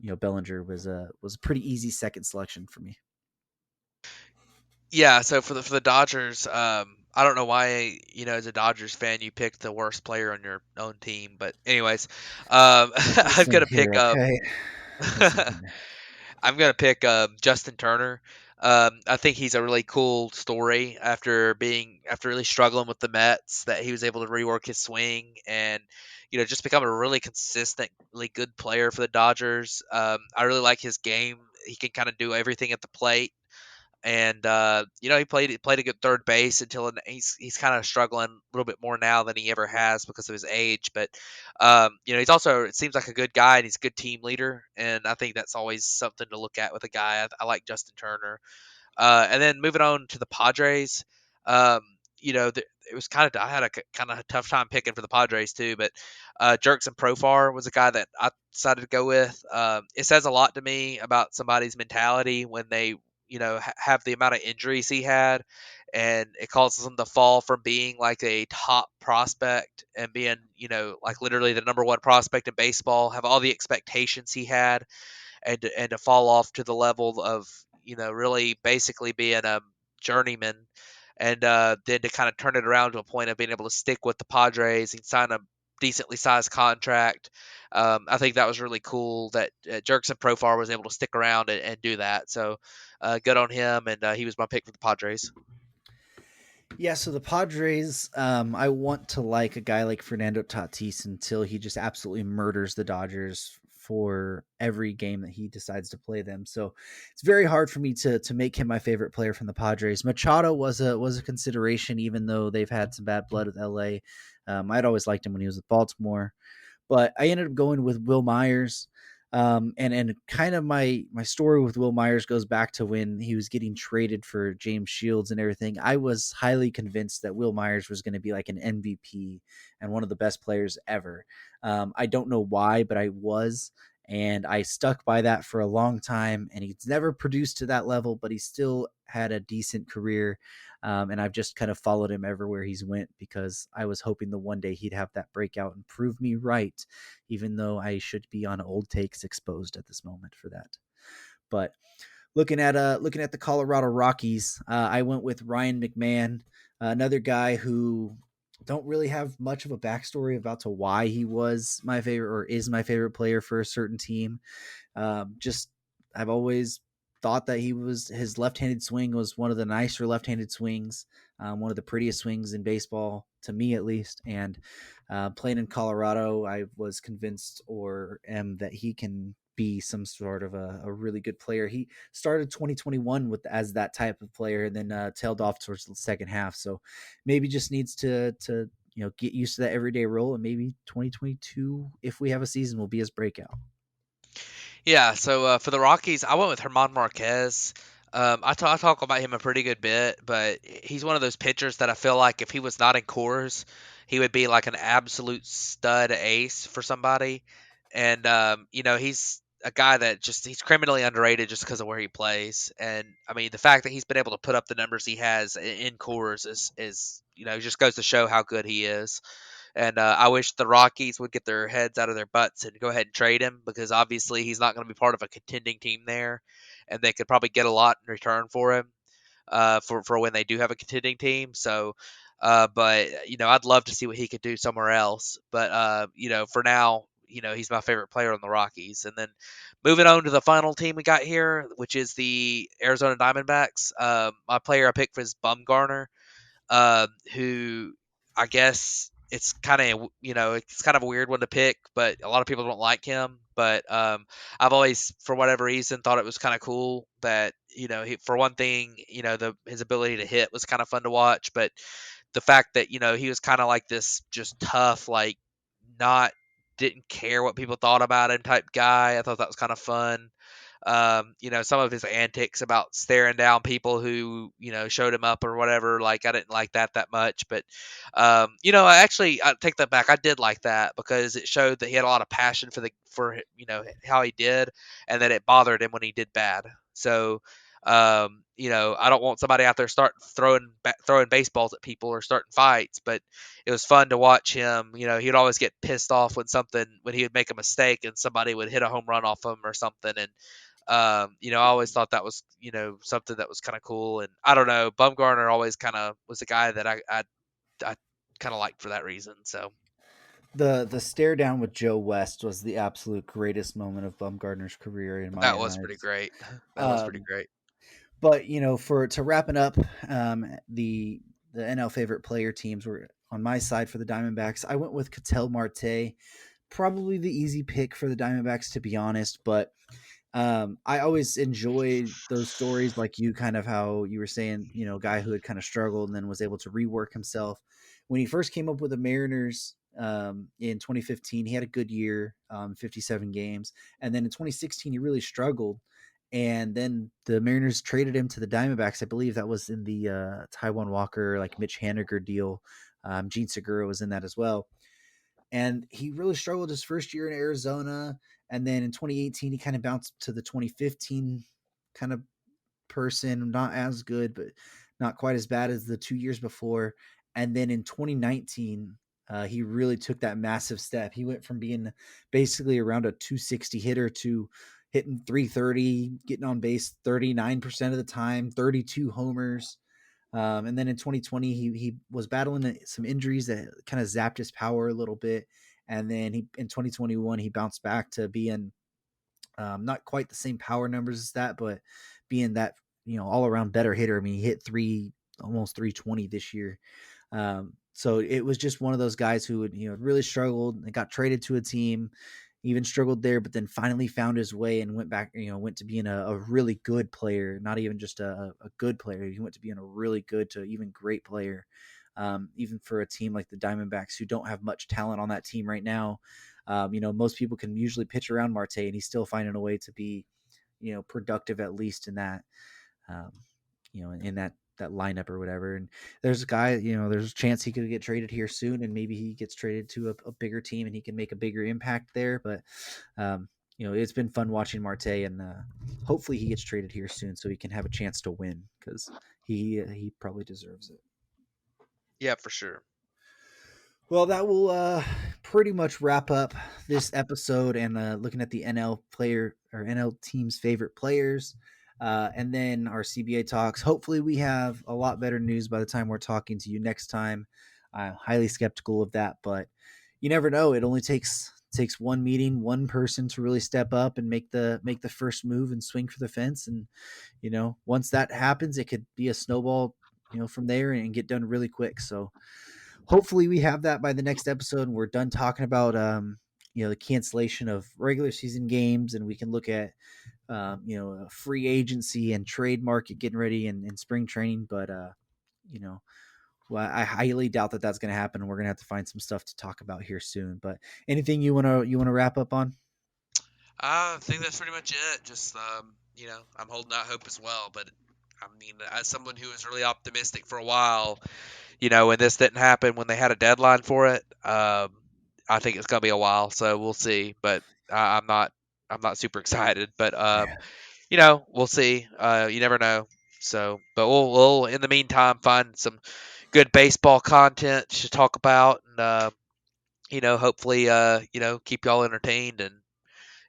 Bellinger was a pretty easy second selection for me. Yeah, so for the Dodgers, I don't know why, as a Dodgers fan, you picked the worst player on your own team, but anyways, I'm Listen gonna here, pick okay. Listen here. I'm gonna pick Justin Turner. I think he's a really cool story after really struggling with the Mets, that he was able to rework his swing and just become a really consistently good player for the Dodgers. I really like his game. He can kind of do everything at the plate, and he played a good third base until he's kind of struggling a little bit more now than he ever has because of his age. But he's also, it seems like, a good guy, and he's a good team leader, and I think that's always something to look at with a guy. I like Justin Turner. And then moving on to the Padres, um, it was I had a kind of a tough time picking for the Padres too, but Jerkson Profar was a guy that I decided to go with. It says a lot to me about somebody's mentality when they have the amount of injuries he had, and it causes him to fall from being like a top prospect and being like literally the number one prospect in baseball, have all the expectations he had, and to fall off to the level of really basically being a journeyman, and then to kind of turn it around to a point of being able to stick with the Padres and sign a decently sized contract. I think that was really cool that Jerkson Profar was able to stick around and do that. So good on him, and he was my pick for the Padres. Yeah, so the Padres, I want to like a guy like Fernando Tatis until he just absolutely murders the Dodgers for every game that he decides to play them. So it's very hard for me to make him my favorite player from the Padres. Machado was a consideration, even though they've had some bad blood with LA. I'd always liked him when he was with Baltimore, but I ended up going with Will Myers. And kind of my story with Will Myers goes back to when he was getting traded for James Shields and everything. I was highly convinced that Will Myers was going to be like an MVP and one of the best players ever. I don't know why, but I was. And I stuck by that for a long time, and he's never produced to that level, but he still had a decent career. And I've just kind of followed him everywhere he's went because I was hoping the one day he'd have that breakout and prove me right, even though I should be on old takes exposed at this moment for that. But looking at the Colorado Rockies, I went with Ryan McMahon, another guy who don't really have much of a backstory about to why he was my favorite or is my favorite player for a certain team. Just I've always thought that his left-handed swing was one of the nicer left-handed swings, one of the prettiest swings in baseball to me at least. And playing in Colorado, I was convinced or am that he can be some sort of a really good player. He started 2021 as that type of player, and then tailed off towards the second half. So maybe just needs to get used to that everyday role, and maybe 2022, if we have a season, will be his breakout. Yeah, so for the Rockies, I went with Herman Marquez. I talk about him a pretty good bit, but he's one of those pitchers that I feel like if he was not in Coors, he would be like an absolute stud ace for somebody. And he's a guy that he's criminally underrated just because of where he plays. And I mean, the fact that he's been able to put up the numbers he has in Coors is just goes to show how good he is. And I wish the Rockies would get their heads out of their butts and go ahead and trade him because obviously he's not going to be part of a contending team there, and they could probably get a lot in return for him for when they do have a contending team. So, but I'd love to see what he could do somewhere else. But for now, he's my favorite player on the Rockies. And then moving on to the final team we got here, which is the Arizona Diamondbacks. My player I picked was Bumgarner, who I guess it's kind of a weird one to pick, but a lot of people don't like him. But I've always, for whatever reason, thought it was kind of cool that for one thing, his ability to hit was kind of fun to watch, but the fact that he was kind of like this just tough, like not didn't care what people thought about him type guy. I thought that was kind of fun. Some of his antics about staring down people who, showed him up or whatever, like I didn't like that much. But, I take that back. I did like that because it showed that he had a lot of passion for how he did, and that it bothered him when he did bad. So, I don't want somebody out there start throwing baseballs at people or starting fights, but it was fun to watch him. He'd always get pissed off when he would make a mistake and somebody would hit a home run off him or something. And I always thought that was, something that was kind of cool. And I don't know, Bumgarner always kind of was a guy that I kind of liked for that reason. So The stare down with Joe West was the absolute greatest moment of Bumgarner's career in my that was pretty eyes. great. That was pretty Um, great. but for to wrap it up, the NL favorite player teams were on my side for the Diamondbacks. I went with Ketel Marte, probably the easy pick for the Diamondbacks to be honest, but I always enjoyed those stories like you, kind of how you were saying, guy who had kind of struggled and then was able to rework himself. When he first came up with the Mariners in 2015, he had a good year, 57 games. And then in 2016, he really struggled. And then the Mariners traded him to the Diamondbacks. I believe that was in the Taiwan Walker, like Mitch Haniger deal. Gene Segura was in that as well. And he really struggled his first year in Arizona. And then in 2018, he kind of bounced to the 2015 kind of person, not as good, but not quite as bad as the 2 years before. And then in 2019, he really took that massive step. He went from being basically around a 260 hitter to hitting 330, getting on base 39% of the time, 32 homers. And then in 2020, he was battling some injuries that kind of zapped his power a little bit. And then in 2021, he bounced back to being not quite the same power numbers as that, but being that all around better hitter. I mean, he hit almost 320 this year. So it was just one of those guys who would really struggled and got traded to a team, even struggled there, but then finally found his way and went back. Went to being a really good player, not even just a good player. He went to being a really good to even great player. Even for a team like the Diamondbacks who don't have much talent on that team right now. Most people can usually pitch around Marte, and he's still finding a way to be, productive, at least in that, um, in that lineup or whatever. And there's a guy, there's a chance he could get traded here soon, and maybe he gets traded to a bigger team and he can make a bigger impact there. But it's been fun watching Marte, and hopefully he gets traded here soon so he can have a chance to win, because he probably deserves it. Yeah, for sure. Well, that will pretty much wrap up this episode, and looking at the NL player or NL team's favorite players, and then our CBA talks. Hopefully, we have a lot better news by the time we're talking to you next time. I'm highly skeptical of that, but you never know. It only takes one meeting, one person to really step up and make the first move and swing for the fence. And once that happens, it could be a snowball, from there, and get done really quick. So hopefully we have that by the next episode, and we're done talking about the cancellation of regular season games, and we can look at free agency and trade market getting ready in spring training. But well, I highly doubt that that's going to happen, and we're going to have to find some stuff to talk about here soon. But anything you want to wrap up on? I think that's pretty much it. Just I'm holding out hope as well. But I mean, as someone who was really optimistic for a while, when this didn't happen, when they had a deadline for it, I think it's gonna be a while. So we'll see. But I'm not super excited. But we'll see. You never know. So, but we'll in the meantime find some good baseball content to talk about, and hopefully keep y'all entertained. And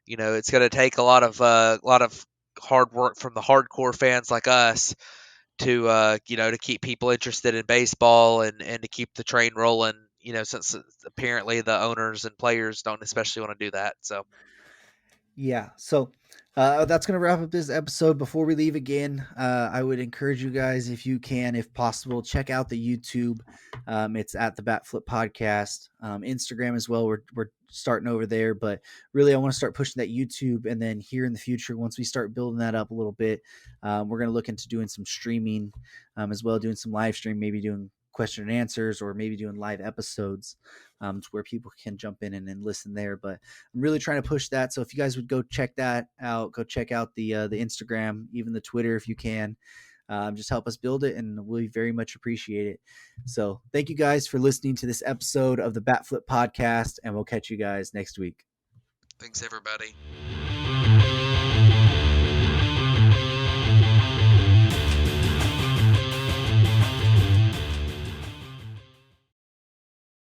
it's going to take a lot of hard work from the hardcore fans like us to to keep people interested in baseball, and to keep the train rolling, since apparently the owners and players don't especially want to do that. So Yeah. So that's going to wrap up this episode. Before we leave again, I would encourage you guys, if you can, if possible, check out the YouTube. It's at the Bat Flip Podcast. Instagram as well. We're starting over there, but really I want to start pushing that YouTube. And then here in the future, once we start building that up a little bit, we're going to look into doing some streaming as well, doing some live stream, maybe doing question and answers, or maybe doing live episodes to where people can jump in and listen there. But I'm really trying to push that. So if you guys would go check that out, go check out the Instagram, even the Twitter if you can. Just help us build it, and we very much appreciate it. So thank you guys for listening to this episode of the Bat Flip Podcast, and we'll catch you guys next week. thanks everybody.